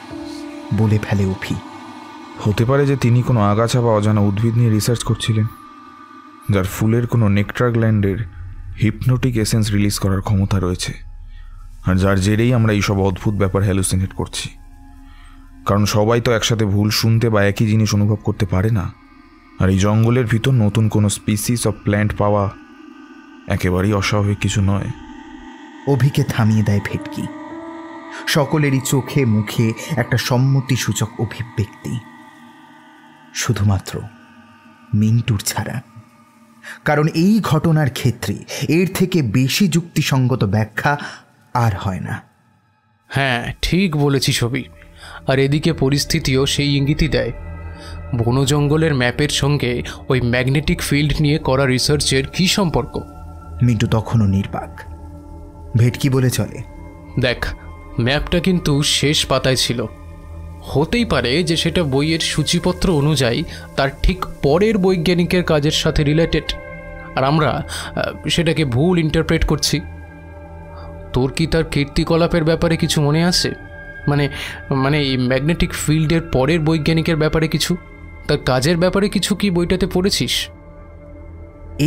[SPEAKER 2] বলে ফেলে অভি।
[SPEAKER 5] হতে পারে যে তিনি কোনো আগাছা বা অজানা উদ্ভিদ নিয়ে রিসার্চ করছিলেন, যার ফুলের কোনো নেকটার গ্ল্যান্ডের হিপনোটিক এসেন্স রিলিজ করার ক্ষমতা রয়েছে, আর যার জেরেই আমরা এইসব অদ্ভুত ব্যাপার হ্যালুসিনেট করছি। কারণ সবাই তো একসাথে ভুল শুনতে বা একই জিনিস অনুভব করতে পারে না। আর এই জঙ্গলের ভিতর নতুন কোনো স্পিসিস অফ প্ল্যান্ট পাওয়া একেবারেই অস্বাভাবিক কিছু নয়।
[SPEAKER 2] অভিকে থামিয়ে দেয় ভেটকি। সকলেরই চোখে মুখে একটা সম্মতিসূচক অভিব্যক্তি, শুধুমাত্র মিন্টুর ছাড়া। কারণ এই ঘটনার ক্ষেত্রে এর থেকে বেশি যুক্তিসঙ্গত ব্যাখ্যা আর হয় না।
[SPEAKER 7] হ্যাঁ, ঠিক বলেছি ছবি। আর এদিকে পরিস্থিতিও সেই ইঙ্গিতই দেয়। বন জঙ্গলের ম্যাপের সঙ্গে ওই ম্যাগনেটিক ফিল্ড নিয়ে করা রিসার্চের কী সম্পর্ক?
[SPEAKER 2] মিন্টু তখনও নির্বাক। ভেটকি বলে চলে,
[SPEAKER 7] দেখ, ম্যাপটা কিন্তু শেষ পাতায় ছিল। হতেই পারে যে সেটা বইয়ের সূচিপত্র অনুযায়ী তার ঠিক পরের বৈজ্ঞানিকের কাজের সাথে রিলেটেড, আর আমরা সেটাকে ভুল ইন্টারপ্রেট করছি। তোর কি তার কীর্তিকলাপের ব্যাপারে কিছু মনে আছে? মানে এই ম্যাগনেটিক ফিল্ডের পরের বৈজ্ঞানিকের ব্যাপারে কিছু, তার কাজের ব্যাপারে কিছু কি বইটাতে পড়েছিস?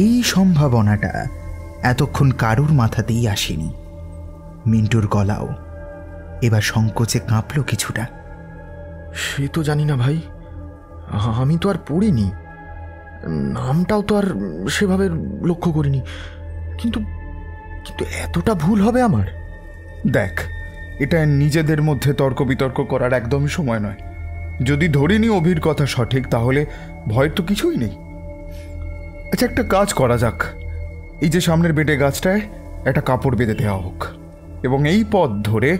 [SPEAKER 2] এই সম্ভাবনাটা এতক্ষণ কারুর মাথাতেই আসেনি। মিন্টুর গলাও এবার সংকোচে কাঁপল কিছুটা।
[SPEAKER 6] সে তো জানি না ভাই, আমি তো আর পড়িনি, নামটাও তো আর সেভাবে লক্ষ্য করিনি, কিন্তু কিন্তু এতটা ভুল হবে আমার?
[SPEAKER 3] দেখ, এটা নিজেদের মধ্যে তর্ক বিতর্ক করার একদমই সময় নয়। যদি ধরিনি অভির কথা সঠিক, তাহলে ভয়ের তো কিছুই নেই। আচ্ছা, একটা কাজ করা যাক। এই যে সামনের বেটে গাছটায় একটা কাপড় বেঁধে দেওয়া হোক, এবং এই পথ ধরে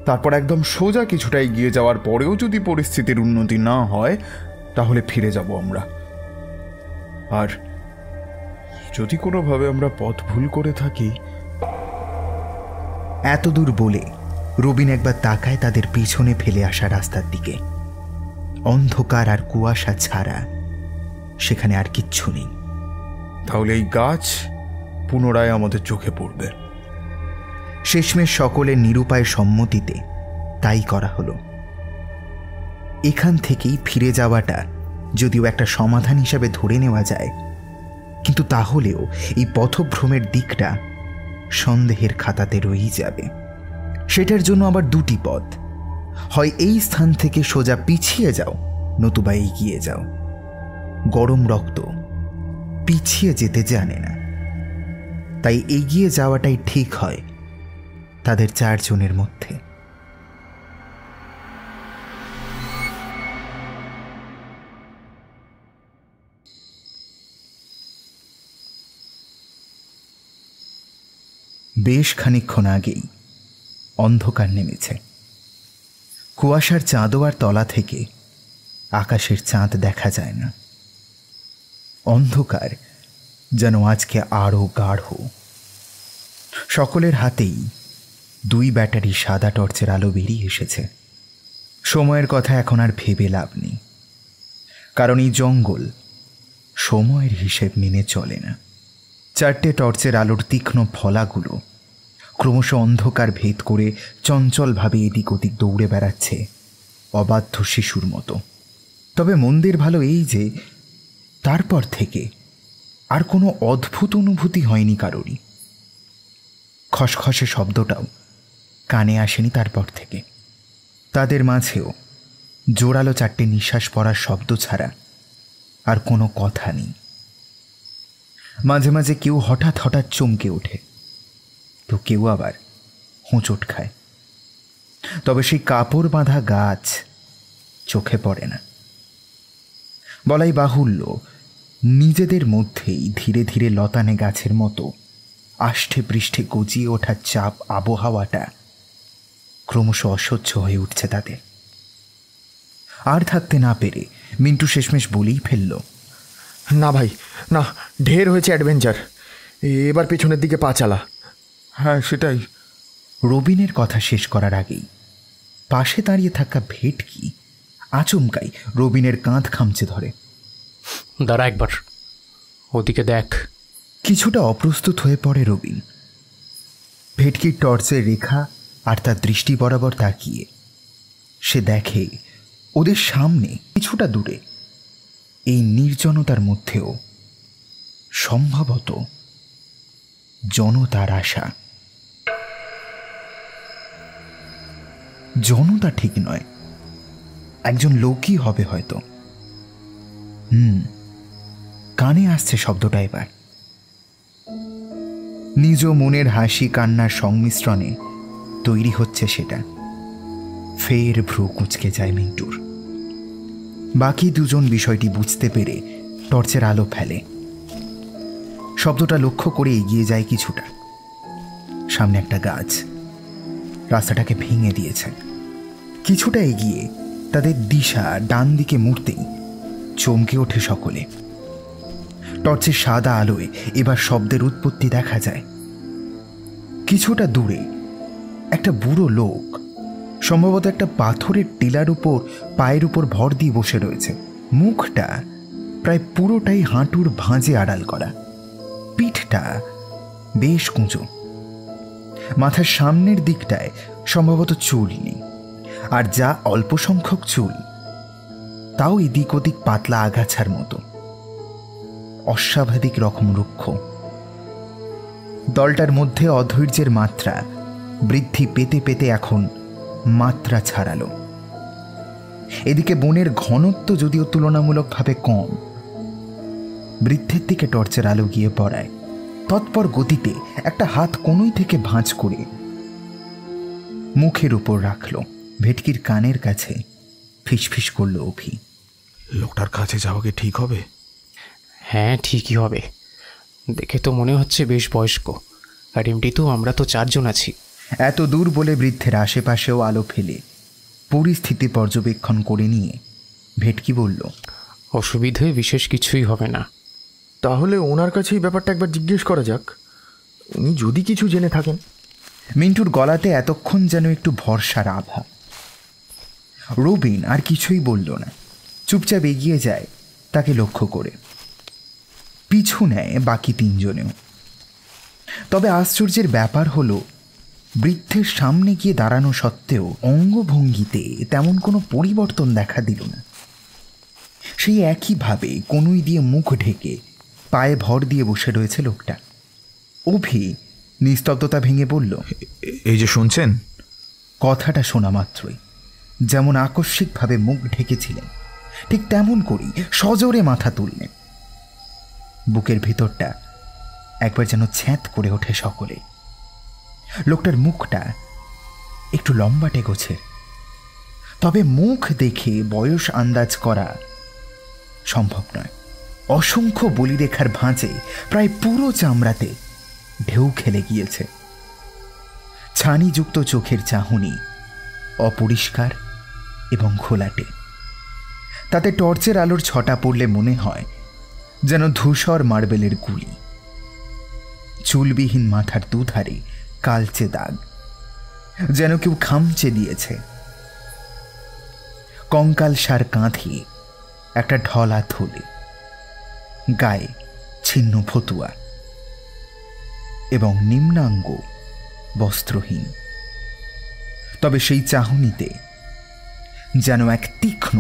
[SPEAKER 3] তারপর একদম সোজা কিছুটা এগিয়ে যাওয়ার পরেও যদি পরিস্থিতির উন্নতি না হয়, তাহলে ফিরে যাব আমরা। আর যদি কোনোভাবে আমরা পথ ভুল করে থাকি।
[SPEAKER 2] এত দূর বলে রবিন একবার তাকায় তাদের পিছনে ফেলে আসা রাস্তার দিকে। অন্ধকার আর কুয়াশা ছাড়া সেখানে আর কিচ্ছু নেই।
[SPEAKER 3] তাহলে এই গাছ পুনরায় আমাদের চোখে পড়বে।
[SPEAKER 2] শেষমেশ সকলের নিরুপায় সম্মতিতে তাই করা হলো। এখান থেকেই ফিরে যাওয়াটা যদিও একটা সমাধান হিসাবে ধরে নেওয়া যায়, কিন্তু তাহলেও এই পথভ্রমের দিকটা সন্দেহের খাতাতে রয়েই যাবে। সেটার জন্য আবার দুটি পথ, হয় এই স্থান থেকে সোজা পিছিয়ে যাও, নতুবা এগিয়ে যাও। গরম রক্ত পিছিয়ে যেতে জানে না, তাই এগিয়ে যাওয়াটাই ঠিক হয় তাদের 4 জনের মধ্যে। বেশ খানিকক্ষণ আগেই অন্ধকার নেমেছে। কুয়াশার চাঁদোয়ার তলা থেকে আকাশের চাঁদ দেখা যায় না। অন্ধকার যেন আজকে আরও গাঢ়। সকলের হাতেই 2 ব্যাটারি সাদা টর্চের আলো বেরিয়ে এসেছে। সময়ের কথা এখন আর ভেবে লাভ নেই, কারণ এই জঙ্গল সময়ের হিসেব মেনে চলে না। 4টে টর্চের আলোর তীক্ষ্ণ ফলাগুলো ক্রমশ অন্ধকার ভেদ করে চঞ্চলভাবে এদিক ওদিক দৌড়ে বেড়াচ্ছে অবাধ্য শিশুর মতো। তবে মন্দের ভালো এই যে তারপর থেকে আর কোনো অদ্ভুত অনুভূতি হয়নি কারোরই। খসখসে শব্দটাও কানে আসেনি তারপর থেকে। তাদের মাঝেও জোরালো 4টে নিঃশ্বাস পড়ার শব্দ ছাড়া আর কোনো কথা নেই। মাঝে মাঝে কেউ হঠাৎ হঠাৎ চমকে ওঠে, তো কেউ আবার হোঁচট খায়। তবে সেই কাপড় বাঁধা গাছ চোখে পড়ে না। বলাই বাহুল্য, নিজেদের মধ্যেই ধীরে ধীরে লতানে গাছের মতো আষ্ঠে পৃষ্ঠে গজিয়ে ওঠার চাপ আবহাওয়াটা ক্রমশ অসহ্য হয়ে উঠছে তাদের। আর থাকতে না পেরে মিন্টু শেষমেশ বলেই ফেলল,
[SPEAKER 6] না ভাই না, ঢের হয়েছে অ্যাডভেঞ্চার, এবার পেছনের দিকে পা চালা।
[SPEAKER 3] হ্যাঁ সেটাই।
[SPEAKER 2] রবিনের কথা শেষ করার আগেই পাশে দাঁড়িয়ে থাকা ভেটকি আচমকাই রবিনের কাঁধ খামচে ধরে।
[SPEAKER 7] দাঁড়া একবার, ওদিকে দেখ।
[SPEAKER 2] কিছুটা অপ্রস্তুত হয়ে পড়ে রবিন। ভেটকির টর্চের রেখা আর তার দৃষ্টি বরাবর তাকিয়ে সে দেখে ওদের সামনে কিছুটা দূরে এই নির্জনতার মধ্যেও সম্ভবত জনতার আশা। জনতা ঠিক নয়, একজন লোকই হবে হয়তো। কানে আসছে শব্দটা এবার। নিজ মনের হাসি কান্নার সংমিশ্রণে তৈরি হচ্ছে সেটা। ফের ভ্রু কুঁচকে যায় মিন্টুর। বাকি 2 জন বিষয়টি বুঝতে পেরে টর্চের আলো ফেলে। শব্দটা লক্ষ্য করে এগিয়ে যায় কিছুটা। সামনে একটা গাছ রাস্তাটাকে ভেঙে দিয়েছে। কিছুটা এগিয়ে তাদের দিশা ডান দিকে মুড়তেই চমকে ওঠে সকলে। টর্চের সাদা আলোয় এবার শব্দের উৎপত্তি দেখা যায়। কিছুটা দূরে একটা বুড়ো লোক সম্ভবত একটা পাথরের টিলার উপর পায়ের উপর ভর দিয়ে বসে রয়েছে। মুখটা প্রায় পুরোটাই হাঁটুর ভাঁজে আড়াল করা, পিঠটা বেশ কুঁচো, মাথার সামনের দিকটায় সম্ভবত চুল নেই, আর যা অল্প সংখ্যক চুল তাও এদিক ওদিক পাতলা আগাছার মতো। অস্বাভাবিক রকম রুক্ষ। দলটার মধ্যে অধৈর্যের মাত্রা বৃদ্ধি পেতে পেতে এখন মাত্রা ছাড়ালো। এদিকে বনের ঘনত্ব যদিও তুলনামূলকভাবে কম। বৃদ্ধের দিকে টর্চের আলো গিয়ে পড়ায় তৎপর গতিতে একটা হাত কোনোই থেকে ভাঁজ করে মুখের উপর রাখল। ভেটকির কানের কাছে ফিসফিস করল অভি,
[SPEAKER 5] লোকটার কাছে যাওয়া কি ঠিক হবে?
[SPEAKER 7] হ্যাঁ ঠিকই হবে, দেখে তো মনে হচ্ছে বেশ বয়স্ক, আর এমনিতেও আমরা তো 4 জন আছি।
[SPEAKER 2] এত দূর বলে বৃদ্ধের আশেপাশেও আলো ফেলে পরিস্থিতি পর্যবেক্ষণ করে নিয়ে ভেটকি বলল,
[SPEAKER 7] অসুবিধে বিশেষ কিছুই হবে না।
[SPEAKER 6] তাহলে ওনার কাছেই ব্যাপারটা একবার জিজ্ঞেস করা যাক, উনি যদি কিছু জেনে থাকেন।
[SPEAKER 2] মিন্টুর গলাতে এতক্ষণ যেন একটু ভরসার আভা। রবিন আর কিছুই বলল না, চুপচাপ এগিয়ে যায় তাকে লক্ষ্য করে। পিছু নেয় বাকি তিনজনেও। তবে আশ্চর্যের ব্যাপার হলো, বৃদ্ধের সামনে গিয়ে দাঁড়ানো সত্ত্বেও অঙ্গভঙ্গিতে তেমন কোনো পরিবর্তন দেখা দিল না। সেই একইভাবে কনুই দিয়ে মুখ ঢেকে পায়ে ভর দিয়ে বসে রয়েছে লোকটা। অভি নিস্তব্ধতা ভেঙে বলল,
[SPEAKER 5] এই যে শুনছেন?
[SPEAKER 2] কথাটা শোনা মাত্রই যেমন আকস্মিকভাবে মুখ ঢেকেছিলেন, ঠিক তেমন করেই সজোরে মাথা তুললেন। বুকের ভিতরটা একবার যেন ছ্যাঁত করে ওঠে সকলে। লোকটার মুখটা একটু লম্বাটে গোছের, তবে মুখ দেখে বয়স আন্দাজ করা সম্ভব নয়। অসংখ্য বলিরেখার ভাঁজে প্রায় পুরো চামড়াতে ঢেউ খেলে গিয়েছে। ছানিযুক্ত চোখের চাহনি অপরিষ্কার এবং ঘোলাটে। তাতে টর্চের আলোর ছটা পড়লে মনে হয় যেন ধূসর মার্বেলের গুলি। চুলবিহীন মাথার দুধারে কালচে দাগ, যেন কেউ খামচে দিয়েছে। কঙ্কাল সার কাঁধে একটা ঢলা থলে, গায়ে ছিন্ন ফতুয়া এবং নিম্নাঙ্গ বস্ত্রহীন। তবে সেই চাহনিতে যেন এক তীক্ষ্ণ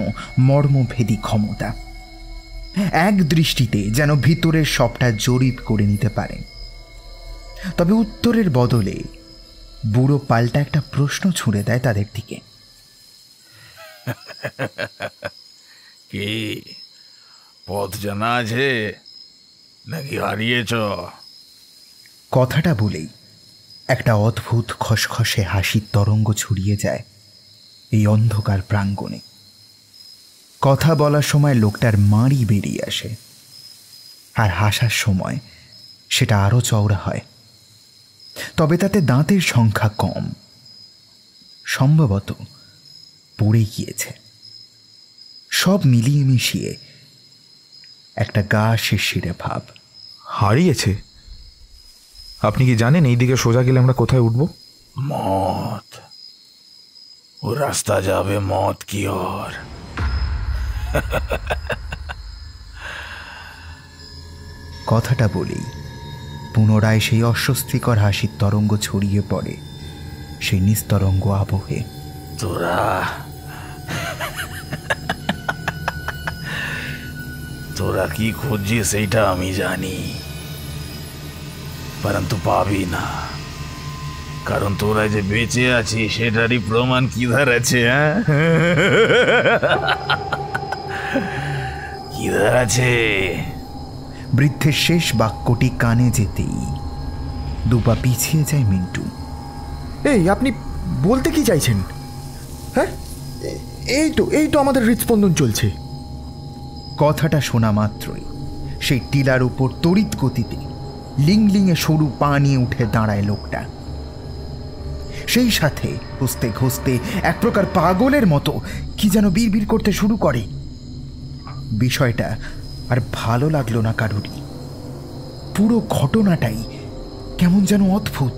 [SPEAKER 2] মর্মভেদী ক্ষমতা। এক দৃষ্টিতে যেন ভিতরের সবটা জরিপ করে নিতে পারেন। তবে উত্তরের বদলে বুড়ো পাল্টা একটা প্রশ্ন ছুঁড়ে দেয় তাদের দিকে।
[SPEAKER 5] কি পথ জানা আছে নাকি হারিয়েছ?
[SPEAKER 2] কথাটা বলেই একটা অদ্ভুত খসখসে হাসির তরঙ্গ ছড়িয়ে যায় এই অন্ধকার প্রাঙ্গণে। কথা বলার সময় লোকটার মাড়ি বেরিয়ে আসে, আর হাসার সময় সেটা আরো চওড়া হয়। তবে তাতে দাঁতের সংখ্যা কম, সম্ভবত পড়ে গিয়েছে। সব মিলিয়ে মিশিয়ে একটা গা শিরশিরে ভাব।
[SPEAKER 5] হারিয়েছে? আপনি কি জানেন এই দিকে সোজা গেলে আমরা কোথায় উঠব?
[SPEAKER 8] মত ও রাস্তা যাবে মত কি ওর।
[SPEAKER 2] কথাটা বলেই পুনরায় সেই অস্বস্তিকর হাসির তরঙ্গ ছড়িয়ে পড়ে সেই নিস্তরঙ্গ আবহে।
[SPEAKER 8] তোরা কি খুঁজছিস সেইটা আমি জানি, পরন্তু পাবি না, কারণ তোরা যে বেঁচে আছিস সেটারই প্রমাণ কিধার আছে। কিধার আছে?
[SPEAKER 2] বৃদ্ধের শেষ বাক্যটি কানে যেতেই দুপা পিছিয়ে যায় মিন্টু।
[SPEAKER 6] এই আপনি বলতে কি চাইছেন? হ্যাঁ, এই তো আমাদের হৃদস্পন্দন চলছে।
[SPEAKER 2] কথাটা শোনা মাত্রই সেই টিলার উপর তড়িৎ গতিতে লিংলিংয়ে সরু পা নিয়ে উঠে দাঁড়ায় লোকটা। সেই সাথে ঘষতে ঘষতে এক প্রকার পাগলের মতো কি যেন বিড়বিড় করতে শুরু করে। বিষয়টা আর ভালো লাগলো না কারুরই। পুরো ঘটনাটাই কেমন যেন অদ্ভুত।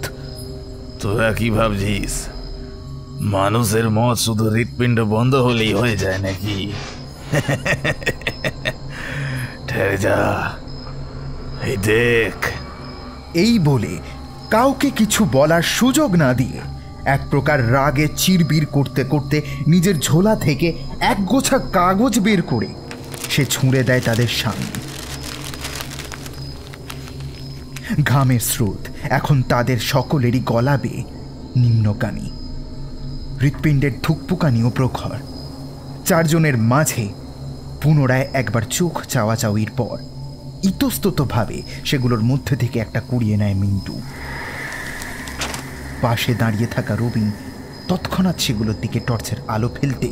[SPEAKER 8] তোরা কি ভাবছিস মানুষের মত শুধু হৃৎপিণ্ড বন্ধ হলেই হয়ে যায় নাকি? ঠেরে যা, এই দেখ।
[SPEAKER 2] এই বলে কাউকে কিছু বলার সুযোগ না দিয়ে এক প্রকার রাগে চিরবির করতে করতে নিজের ঝোলা থেকে এক গোছা কাগজ বের করে সে ছুঁড়ে দেয় তাদের সামনে। ঘামের স্রোত এখন তাদের সকলেরই গলাবে নিম্নগামী। হৃৎপিণ্ডের ধুকপুকানিও প্রখর। চারজনের মাঝে পুনরায় একবার চোখ চাওয়াচাওয়ির পর ইতস্ততভাবে সেগুলোর মধ্যে থেকে একটা কুড়িয়ে নেয় মিন্টু। পাশে দাঁড়িয়ে থাকা রবিন তৎক্ষণাৎ সেগুলোর দিকে টর্চের আলো ফেলতে,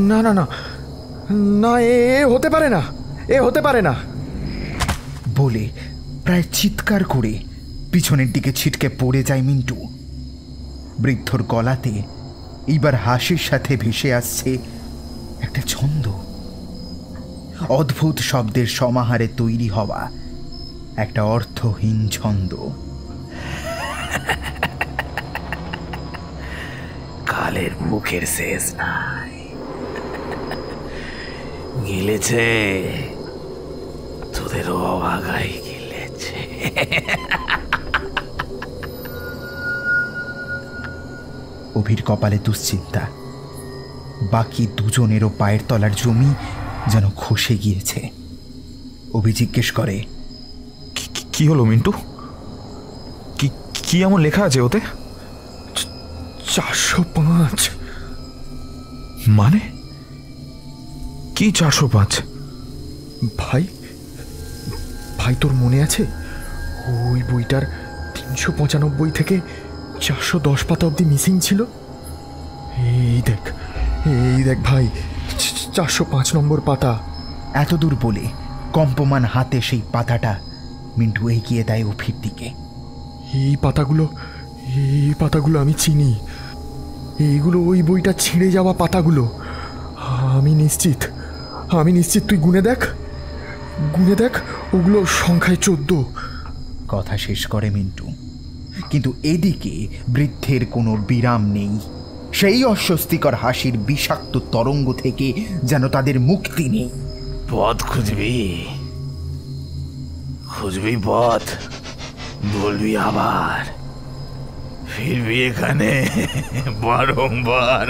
[SPEAKER 6] না না না না, এ হতে পারে না, এ হতে পারে না
[SPEAKER 2] বলে প্রায় চিৎকার করে পিছনের দিকে ছিটকে পড়ে যায় মিন্টু। বৃদ্ধর গলাতে এইবার হাসির সাথে ভেসে আসছে একটা ছন্দ। অদ্ভুত শব্দের সমাহারে তৈরি হওয়া একটা অর্থহীন ছন্দ।
[SPEAKER 8] কালের মুখের শেষ নাই, গিলেছে তোদেরও অভাগাই গিলেছে।
[SPEAKER 2] অভির কপালে দুশ্চিন্তা। বাকি দুজনেরও পায়ের তলার জমি যেন খসে গিয়েছে। অভি জিজ্ঞেস করে,
[SPEAKER 5] কি হলো মিন্টু? কি এমন লেখা আছে ওতে?
[SPEAKER 6] 405।
[SPEAKER 5] মানে কি 405?
[SPEAKER 6] ভাই ভাই তোর মনে আছে ওই বইটার 395 থেকে 410 পাতা অবধি মিসিং ছিল? এই দেখ ভাই, 405 নম্বর পাতা।
[SPEAKER 2] এতদূর বলে কম্পমান হাতে সেই পাতাটা মিন্টু এগিয়ে দেয় অভির দিকে।
[SPEAKER 6] এই পাতাগুলো আমি চিনি। এইগুলো ওই বইটা ছিঁড়ে যাওয়া পাতাগুলো। আমি নিশ্চিত তুই গুনে দেখ ওগুলো সংখ্যায় 14।
[SPEAKER 2] কথা শেষ করে মিন্টু, কিন্তু এদিকে বৃদ্ধের কোনো বিরাম নেই। সেই অস্বস্তিকর হাসির বিষাক্ত তরঙ্গ থেকে যেন তাদের মুক্তি নেই।
[SPEAKER 8] পথ খুঁজবি পথ, বলবি আবার, ফিরবি এখানে বারংবার।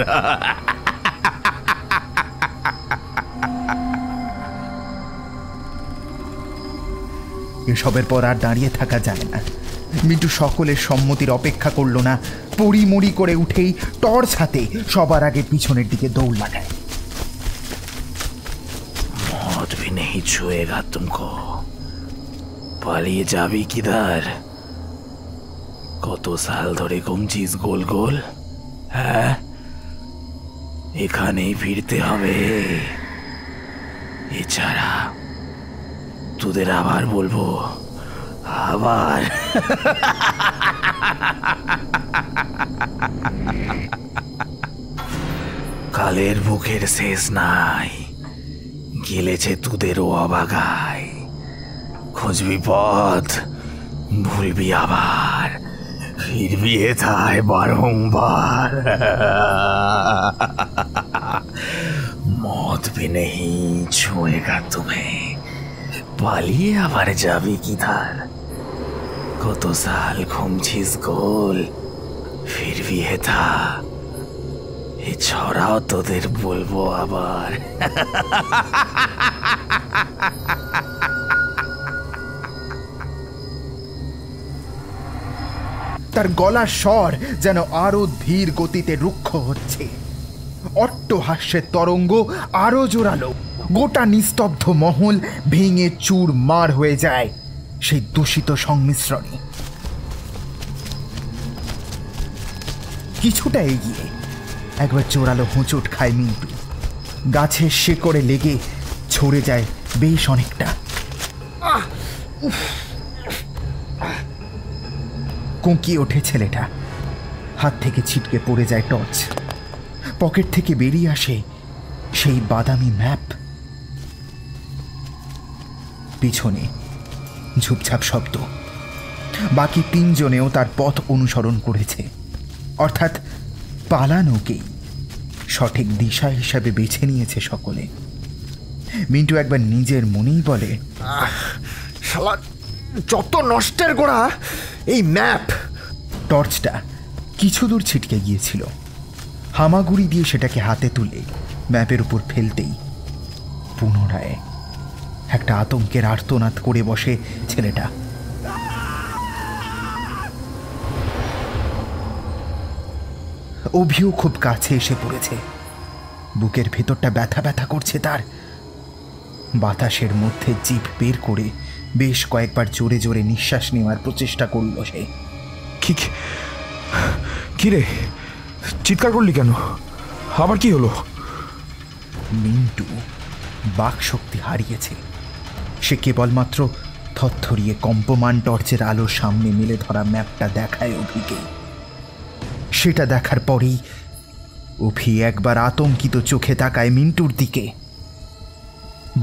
[SPEAKER 2] এসবের পর আর দাঁড়িয়ে থাকা যায় না। মিন্টু সকলের সম্মতির অপেক্ষা করল না, পড়িমড়ি করে উঠেই টর্চ হাতে সবার আগে পিছনের দিকে দৌড় লাগায়।
[SPEAKER 8] मौत भी नहीं छुएगा तुमको, পালিয়ে যাবি কিধার? কত সাল ধরে ঘুমছিস গোল গোল? হ্যাঁ, এখানেই ফিরতে হবে। এছাড়া তোদের আবার বলবো, আবার। কালের বুকের শেষ নাই, গিলেছে তোদেরও অবাগায়। খুঁজবি পথ, ভুলবি আবার, ফিরবি এথায় বারংবার। মौत भी नहीं छुएगा तुम्हें, পালিয়ে আবার যাবি কিধার? কত সাল ঘুমছিস গোল, ফিরবি হেথা। এ ছড়াও তোদের বলবো আবার।
[SPEAKER 2] তার গলার স্বর যেন আরো ধীর গতিতে রুক্ষ হচ্ছে। অট্টহাস্যের তরঙ্গ আরো জোরালো। গোটা নিস্তব্ধ মহল ভেঙে চুরমার হয়ে যায় সেই দূষিত সংমিশ্রণে। কিছুটা এগিয়ে একবার জোরালো হোঁচট খায় মিন্টু। গাছের শেকড়ে লেগে ছড়ে যায় বেশ অনেকটা। কুঁকিয়ে ওঠে ছেলেটা। হাত থেকে ছিটকে পড়ে যায় টর্চ। পকেট থেকে বেরিয়ে আসে সেই বাদামি ম্যাপ। পিছনে ঝুপঝাপ শব্দ। বাকি তিনজনেও তার পথ অনুসরণ করেছে, অর্থাৎ পালানোকেই সঠিক দিশা হিসাবে বেছে নিয়েছে সকলে। মিন্টু একবার নিজের মনেই বলে,
[SPEAKER 6] শালা যত নষ্টের গোড়া এই ম্যাপ।
[SPEAKER 2] টর্চটা কিছু দূর ছিটকে গিয়েছিল। হামাগুড়ি দিয়ে সেটাকে হাতে তুলে ম্যাপের উপর ফেলতেই পুনরায় একটা আতঙ্কের আর্তনাদ করে বসে ছেলেটা। অভিও খুব কাছে এসে পড়েছে। বুকের ভেতরটা ব্যথা ব্যথা করছে তার। বাতাসের মধ্যে জিভ বের করে বেশ কয়েকবার জোরে জোরে নিঃশ্বাস নেওয়ার প্রচেষ্টা করল সে।
[SPEAKER 5] কি রে, চিৎকার করলি কেন? আবার কি হলো?
[SPEAKER 2] মিন্টু বাকশক্তি হারিয়েছে। সে কেবলমাত্র থরথরিয়ে কম্পমান টর্চের আলোর সামনে মেলে ধরা ম্যাপটা দেখায় অভিকে। সেটা দেখার পরেই অভি একবার আতঙ্কিত চোখে তাকায় মিন্টুর দিকে।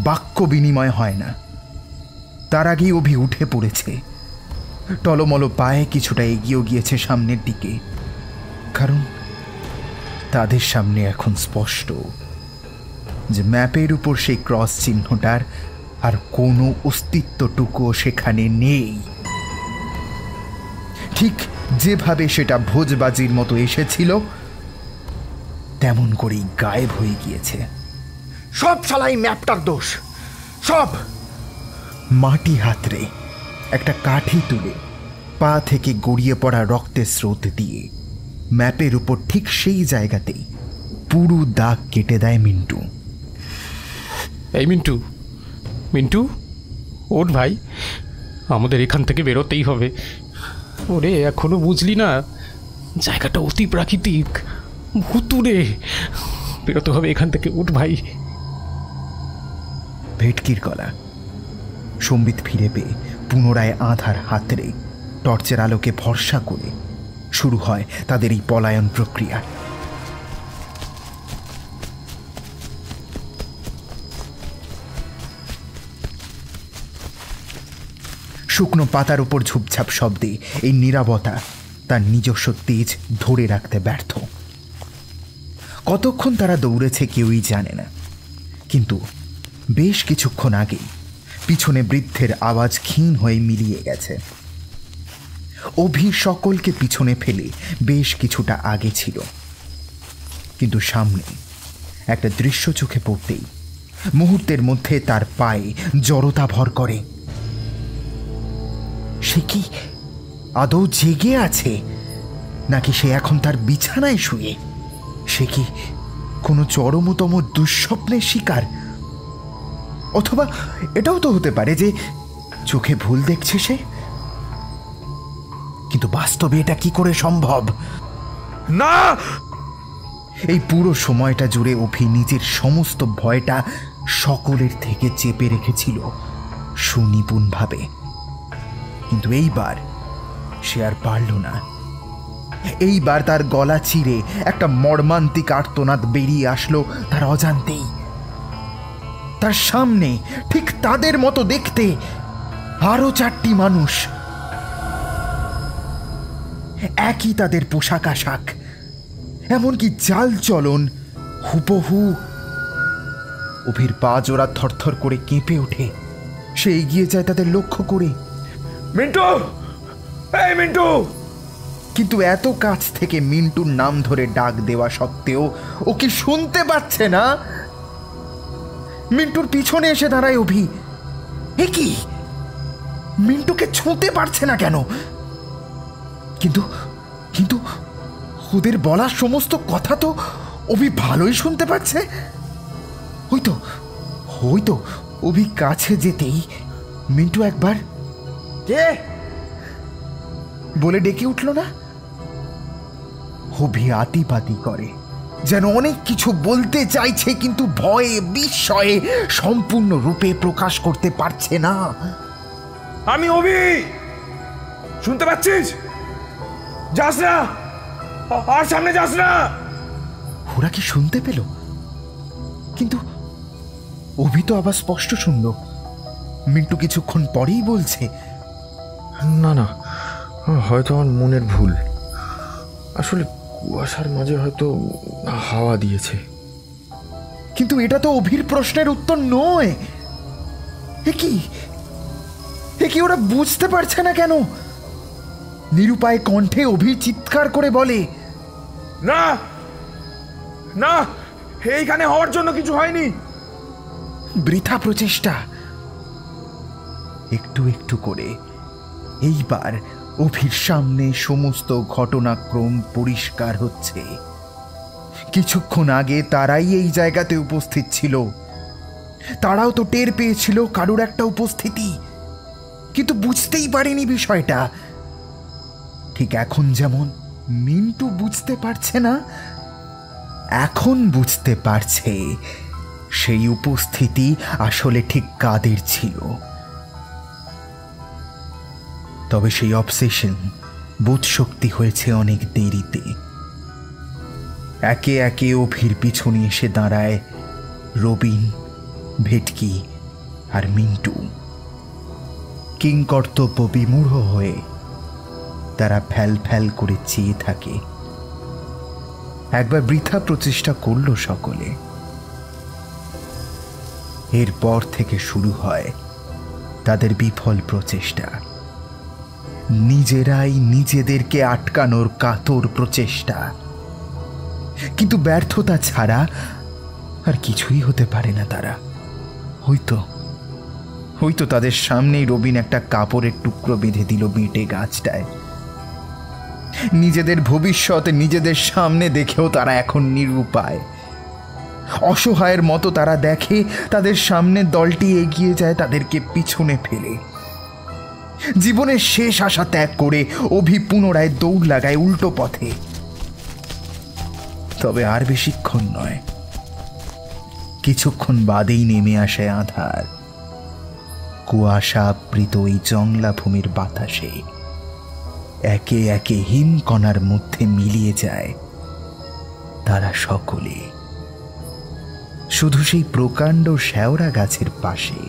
[SPEAKER 2] বাক্য বিনিময় হয় না। তার আগেই অভি উঠে পড়েছে, টলমল পায়ে কিছুটা এগিয়ে গিয়েছে সামনের দিকে, কারণ তাদের সামনে এখন স্পষ্ট যে ম্যাপের উপর সেই ক্রস চিহ্নটার আর কোনো অস্তিত্বটুকুও সেখানে নেই। ঠিক যেভাবে সেটা ভোজবাজির মতো এসেছিল তেমন করেই গায়েব হয়ে গিয়েছে।
[SPEAKER 6] সব শালাই ম্যাপটার দোষ, সব।
[SPEAKER 2] মাটি হাতড়ে একটা কাঠি তুলে পা থেকে গড়িয়ে পড়া রক্তের স্রোত দিয়ে ম্যাপের উপর ঠিক সেই জায়গাতেই পুরো দাগ কেটে দেয় মিন্টু।
[SPEAKER 7] এই মিন্টু, মিন্টু ওঠ ভাই, আমাদের এখান থেকে বেরোতেই হবে। ওরে এখনো বুঝলি না, জায়গাটা অতি প্রাকৃতিক, ভুতুরে, বেরোতে হবে এখান থেকে। উঠ ভাই।
[SPEAKER 2] ভেটকির গলা। সম্বিত ফিরে পেয়ে পুনরায় আধার হাতড়ে টর্চের আলোকে ভরসা করে শুরু হয় তাদের এই পলায়ন প্রক্রিয়া। শুকনো পাতার উপর ঝুপঝাপ শব্দে এই নীরবতা তার নিজস্ব তেজ ধরে রাখতে ব্যর্থ। কতক্ষণ তারা দৌড়েছে কেউই জানে না, কিন্তু বেশ কিছুক্ষণ আগেই পিছনে বৃদ্ধের আওয়াজ ক্ষীণ হয়ে মিলিয়ে গেছে। অভি সকলকে পিছনে ফেলে বেশ কিছুটা আগে ছিল, কিন্তু সামনে একটা দৃশ্য চোখে পড়তেই মুহূর্তের মধ্যে তার পায়ে জড়তা ভর করে। সে কি আদৌ জেগে আছে, নাকি সে এখন তার বিছানায় শুয়ে? সে কি কোনো চরমতম দুঃস্বপ্নের শিকার? অথবা এটাও তো হতে পারে যে চোখে ভুল দেখছে সে। কিন্তু বাস্তবে এটা কি করে সম্ভব?
[SPEAKER 5] না!
[SPEAKER 2] এই পুরো সময়টা জুড়ে অভি নিজের সমস্ত ভয়টা সকলের থেকে চেপে রেখেছিল সুনিপুণভাবে, কিন্তু এইবার সে আর পারল না। এইবার তার গলা চিরে একটা মর্মান্তিক আর্তনাদ বেরিয়ে আসলো তার অজান্তেই। তার সামনে ঠিক তাদের মতো দেখতে আরো 4টি মানুষ, একই তাদের পোশাক আশাক, এমনকি চাল চলন হুবহু। অভির পা জোড়া থরথর করে কেঁপে ওঠে। সে এগিয়ে যায় তাদের লক্ষ্য করে।
[SPEAKER 5] মিন্টু! এই মিন্টু!
[SPEAKER 2] কিন্তু এত কাছ থেকে মিন্টুর নাম ধরে ডাক দেওয়া সত্ত্বেও ও কি শুনতে পাচ্ছে না? মিন্টুর পিছনে এসে দাঁড়ায় অভি। এ কি, মিন্টুকে ছুঁতে পারছে না কেন? কিন্তু কিন্তু ওদের বলা সমস্ত কথা তো অভি ভালোই শুনতে পাচ্ছে। ওই তো অভি কাছে যেতেই মিন্টু একবার
[SPEAKER 6] কে
[SPEAKER 2] বলে ডেকে উঠল না। অভি আতিপাতি করে, যেন অনেক কিছু বলতে চাইছে, কিন্তু ভয়ে বিস্ময়ে সম্পূর্ণ রূপে প্রকাশ করতে পারছে না।
[SPEAKER 5] আমি অভি, শুনতে পাচ্ছিস? যাস না, আর সামনে যাস না।
[SPEAKER 2] ওরা কি শুনতে পেল? কিন্তু অভি তো আবার স্পষ্ট শুনল। মিন্টু কিছুক্ষণ পরেই বলছে,
[SPEAKER 6] না না, হয়তো আমার মনের ভুল। আসলে কুয়াশার মাঝে হয়তো হাওয়া দিয়েছে।
[SPEAKER 2] কিন্তু এটা তো অভির প্রশ্নের উত্তর নয়। এ কি ওরা বুঝতে পারছে না কেন? নিরুপায় কণ্ঠে অভির চিৎকার করে বলে,
[SPEAKER 5] না না, এইখানে হওয়ার জন্য কিছু হয়নি।
[SPEAKER 2] বৃথা প্রচেষ্টা। একটু একটু করে এইবার অভির সামনে সমস্ত ঘটনাক্রম পরিষ্কার হচ্ছে। কিছুক্ষণ আগে তারাই এই জায়গাতে উপস্থিত ছিল। তারাও তো টের পেয়েছিল কারুর একটা উপস্থিতি, কিন্তু বুঝতেই পারেনি বিষয়টা। ঠিক এখন যেমন মিন্টু বুঝতে পারছে না, এখন বুঝতে পারছে সেই উপস্থিতি আসলে ঠিক কাদের ছিল। তবে সেই অবসেশন বোধশক্তি হয়েছে অনেক দেরিতে। একে একে অভির পিছনে এসে দাঁড়ায় রবিন, ভেটকি আর মিন্টু। কিংকর্তব্য বিমূঢ় হয়ে তারা ফ্যাল ফ্যাল করে চেয়ে থাকে। একবার বৃথা প্রচেষ্টা করল সকলে। এরপর থেকে শুরু হয় তাদের বিফল প্রচেষ্টা, নিজেরাই নিজেদেরকে আটকানোর কাতর প্রচেষ্টা। কিন্তু ব্যর্থতা ছাড়া আর কিছুই হতে পারে না তারা। হয়তো তাদের সামনেই রবিন একটা কাপড়ের টুকরো বেঁধে দিল বেঁটে গাছটায়। নিজেদের ভবিষ্যৎ নিজেদের সামনে দেখেও তারা এখন নিরুপায়, অসহায়ের মতো তারা দেখে তাদের সামনে দলটি এগিয়ে যায় তাদেরকে পিছনে ফেলে। জীবনের শেষ আশা ত্যাগ করে অভি পুনরায় দৌড় লাগায় উল্টো পথে। তবে আর বেশিক্ষণ নয়, কিছুক্ষণ বাদেই নেমে আসে আঁধার। কুয়াশা আবৃত এই জংলা ভূমির বাতাসে একে একে হিমকণার মধ্যে মিলিয়ে যায় তারা সকলে। শুধু সেই প্রকাণ্ড শেওড়া গাছের পাশে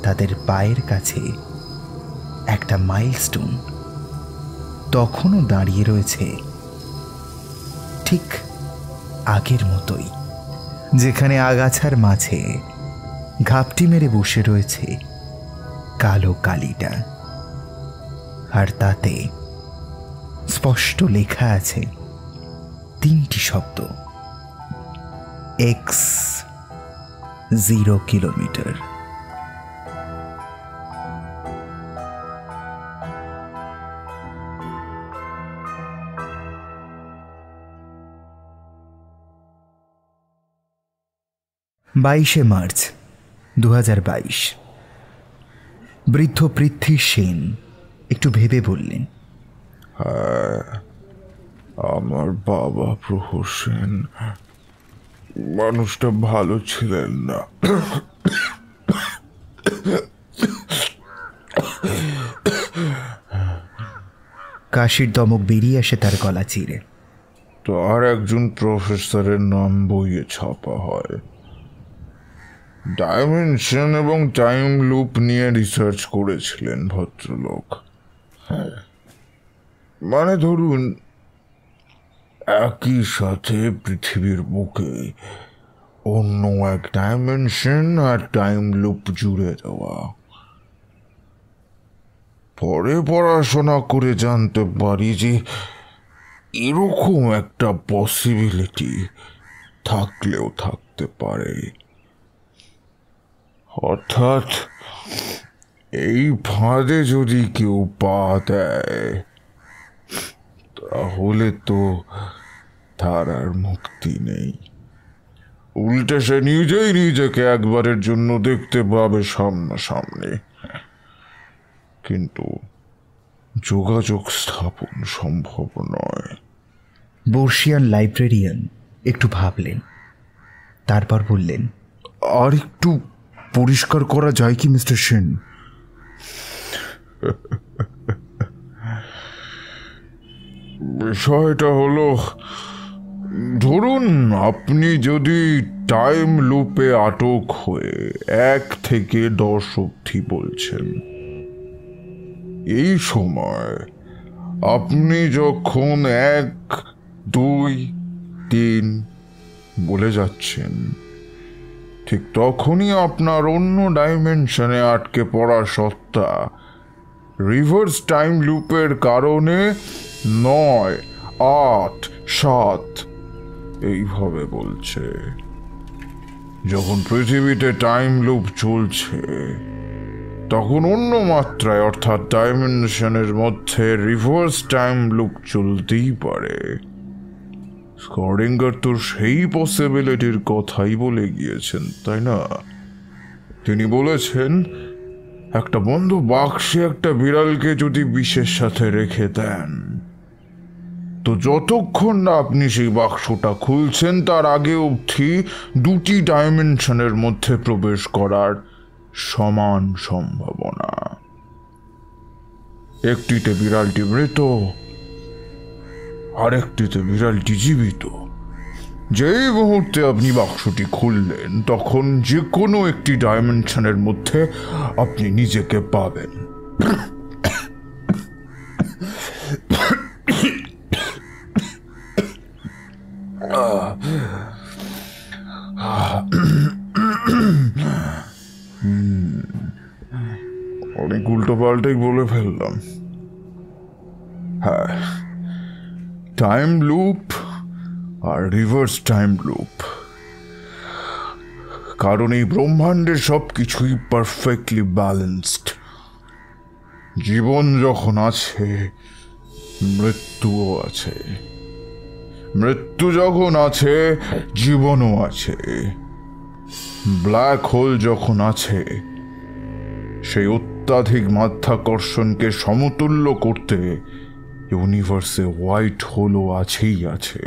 [SPEAKER 2] তাদের পায়ের কাছে একটা মাইলস্টোন তখনও দাঁড়িয়ে রয়েছে ঠিক আগের মতোই, যেখানে আগাছার মাঝে ঘাপটি মেরে বসে রয়েছে কালো কালিটা। আর তাতে স্পষ্ট লেখা আছে 3টি শব্দ, এক্স 0 কিলোমিটার। বাইশে মার্চ 2022। বৃদ্ধ পৃথ্বী সেন একটু ভেবে বললেন,
[SPEAKER 3] আমার বাবা প্রহর সেন মানুষটা ভালো ছিলেন না।
[SPEAKER 2] কাশির দমক বেরিয়ে আসে তার গলা চিরে।
[SPEAKER 3] তার একজন প্রফেসরের নাম বইয়ে ছাপা হয়। ডাইমেনশন এবং টাইম লুপ নিয়ে রিসার্চ করেছিলেন ভদ্রলোক। মানে ধরুন, একই সাথে পৃথিবীর বুকে অন্য এক ডাইমেনশন আর টাইম লুপ জুড়ে দেওয়া। পরে পড়াশোনা করে জানতে পারি যে এরকম একটা পসিবিলিটি থাকলেও থাকতে পারে। অর্থাৎ এই ফাঁদে যদি কেউ পা দেয় তাহলে তো তার আর মুক্তি নেই। উল্টে সে নিজেই নিজেকে একবারের জন্য দেখতে পাবে সামনাসামনি, কিন্তু যোগাযোগ স্থাপন সম্ভব নয়।
[SPEAKER 2] বর্ষিয়ান লাইব্রেরিয়ান একটু ভাবলেন, তারপর বললেন,
[SPEAKER 3] আর একটু পরিষ্কার করা যায় কি মিস্টার সেন? বিষয়টা হলো, ধরুন আপনি যদি টাইম লুপে আটক হয়ে 1 থেকে 10 অবধি বলছেন, এই সময় আপনি যখন 1, 2, 3 বলে যাচ্ছেন, ঠিক তখনই আপনার অন্য ডাইমেনশনে আটকে পড়া সত্তা রিভার্স টাইম লুপের কারণে 9, 8, 7 এইভাবে বলছে। যখন পৃথিবীতে টাইম লুপ চলছে তখন অন্য মাত্রায় অর্থাৎ ডাইমেনশনের মধ্যে রিভার্স টাইম লুপ চলতেই পারে। স্কর্ডিঙ্গার তো সেই পসিবিলিটির কথাই বলে গিয়েছেন, তাই না? তিনি বলেছেন একটা বন্ধ বাক্সে একটা বিড়ালকে যদি বিষের সাথে রেখে দেন, তো যতক্ষণ না আপনি সেই বাক্সটা খুলছেন তার আগে অবধি 2টি ডাইমেনশনের মধ্যে প্রবেশ করার সমান সম্ভাবনা। একটিতে বিড়ালটি মৃত, আরেকটিতে বিড়ালটি জীবিত। যেই মুহূর্তে আপনি বাক্সটি খুললেন তখন যে কোনো একটি ডাইমেনশনের মধ্যে আপনি নিজেকে পাবেন। অনেক উল্টো পাল্টাই বলে ফেললাম। হ্যাঁ, টাইম লুপ আর রিভার্স টাইম লুপ, কারণ এই ব্রহ্মাণ্ডের সব কিছুই পারফেক্টলি ব্যালেন্সড। জীবন যখন আছে, মৃত্যুও আছে, মৃত্যু যখন আছে, জীবনও আছে। ব্ল্যাক হোল যখন আছে, সেই অত্যাধিক মাধ্যাকর্ষণকে সমতুল্য করতে ইউনিভার্সে হোয়াইট হোলও আছেই আছে।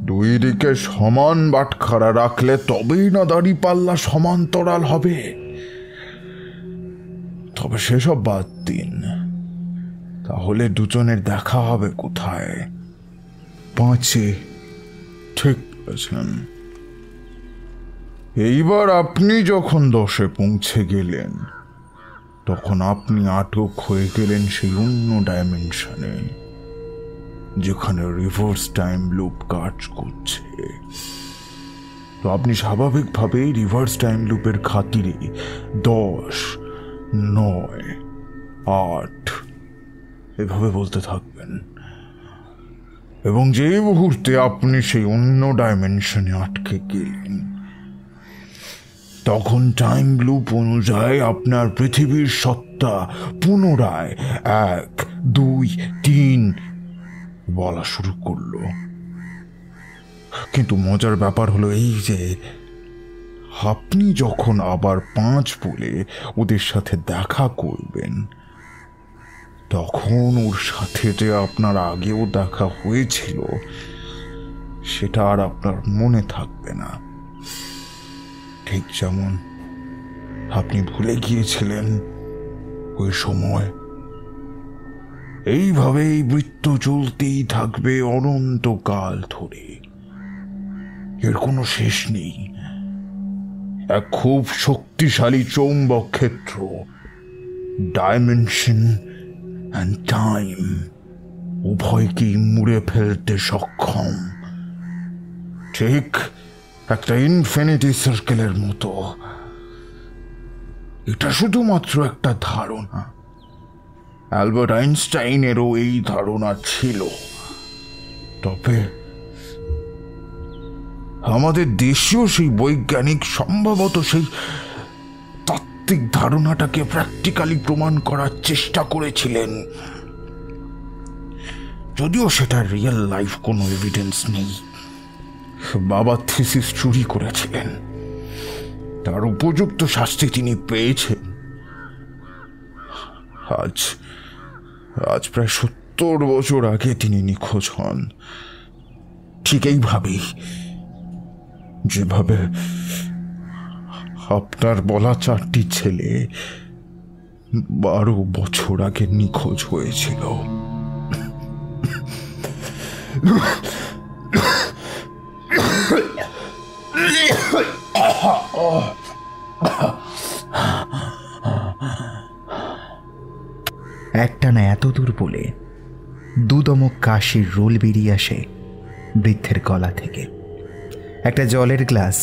[SPEAKER 3] দুই দিকে সমান বাটখারা রাখলে তবেই না দাঁড়িপাল্লা সমান্তরাল হবে। তবে সেসব বাদ দিন, তাহলে দুজনের দেখা হবে কোথায়? 5-এ। ঠিক আছেন। এইবার আপনি যখন 10-এ পৌঁছে গেলেন তখন আপনি আটক হয়ে গেলেন সেই অন্য ডাইমেনশনে, যেখানে রিভার্স টাইম লুপ কাজ করছে। তো আপনি স্বাভাবিকভাবেই রিভার্স টাইম লুপের খাতিরে 10, 9, 8 এভাবে বলতে থাকবেন, এবং যে মুহূর্তে আপনি সেই অন্য ডাইমেনশনে আটকে গেলেন তখন টাইম লুপ অনুযায়ী আপনার পৃথিবীর সত্তা পুনরায় 1, 2, 3 বলা শুরু করলো। কিন্তু মজার ব্যাপার হলো এই যে আপনি যখন আবার 5 বলে ওদের সাথে দেখা করবেন তখন ওর সাথে যে আপনার আগেও দেখা হয়েছিল সেটা আর আপনার মনে থাকবে না। ঠিক যেমন আপনি ভুলে গিয়েছিলেন ওই সময়। এইভাবেই বৃত্ত চলতেই থাকবে অনন্তকাল ধরে, এর কোনো শেষ নেই। এক খুব শক্তিশালী চৌম্বক ক্ষেত্র, ডাইমেনশন অ্যান্ড টাইম উভয়কেই মুড়ে ফেলতে সক্ষম, ঠিক একটা ইনফিনিটি সার্কেলের মতো। এটা শুধুমাত্র একটা ধারণা, অ্যালবার্ট আইনস্টাইনেরও এই ধারণা ছিল। তবে আমাদের দেশীয় সেই বৈজ্ঞানিক সম্ভবত সেই তাত্ত্বিক ধারণাটাকে প্র্যাকটিক্যালি প্রমাণ করার চেষ্টা করেছিলেন, যদিও সেটা রিয়েল লাইফ কোনো এভিডেন্স নেই। বাবা থিসিস চুরি করেছিলেন, তার উপযুক্ত শাস্তি তিনি পেয়েছেন। আজ প্রায় 70 বছর আগে তিনি নিখোঁজ হন, ঠিক এইভাবেই যেভাবে আপনার বলা 4টি ছেলে 12 বছর আগে নিখোঁজ হয়েছিল।
[SPEAKER 2] একটানা এত দূর বলে 2 দমক কাশির রোল বেরিয়ে আসে বৃদ্ধের গলা থেকে। একটা জলের গ্লাস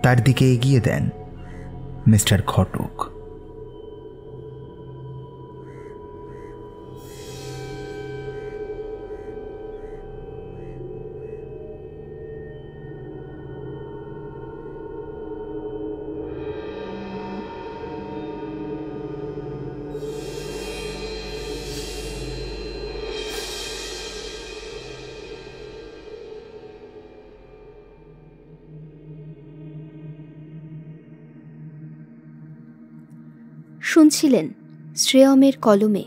[SPEAKER 2] তার দিকে এগিয়ে দেন মিস্টার ঘটক।
[SPEAKER 1] শুনছিলেন শ্রেয়মের কলমে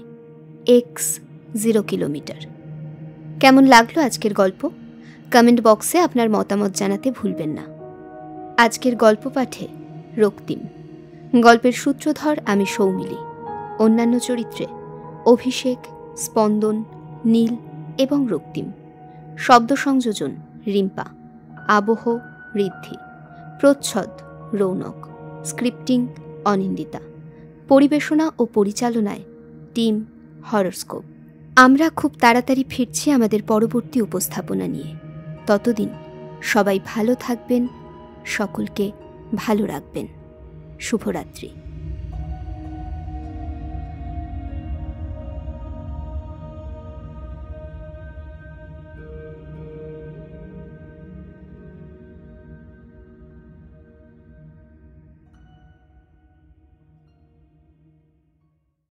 [SPEAKER 1] X0 কিলোমিটার। কেমন লাগলো আজকের গল্প? কমেন্ট বক্সে আপনার মতামত জানাতে ভুলবেন না। আজকের গল্প পাঠে রক্তিম, গল্পের সূত্রধর আমি সৌমিলি, অন্যান্য চরিত্রে অভিষেক, স্পন্দন, নীল এবং রক্তিম। শব্দ সংযোজন রিম্পা, আবহ ঋদ্ধি, প্রচ্ছদ রৌনক, স্ক্রিপ্টিং অনিন্দিতা, পরিবেশনা ও পরিচালনায় টিম হররস্কোপ। আমরা খুব তাড়াতাড়ি ফিরছি আমাদের পরবর্তী উপস্থাপনা নিয়ে। ততদিন সবাই ভালো থাকবেন, সকলকে ভালো রাখবেন। শুভরাত্রি।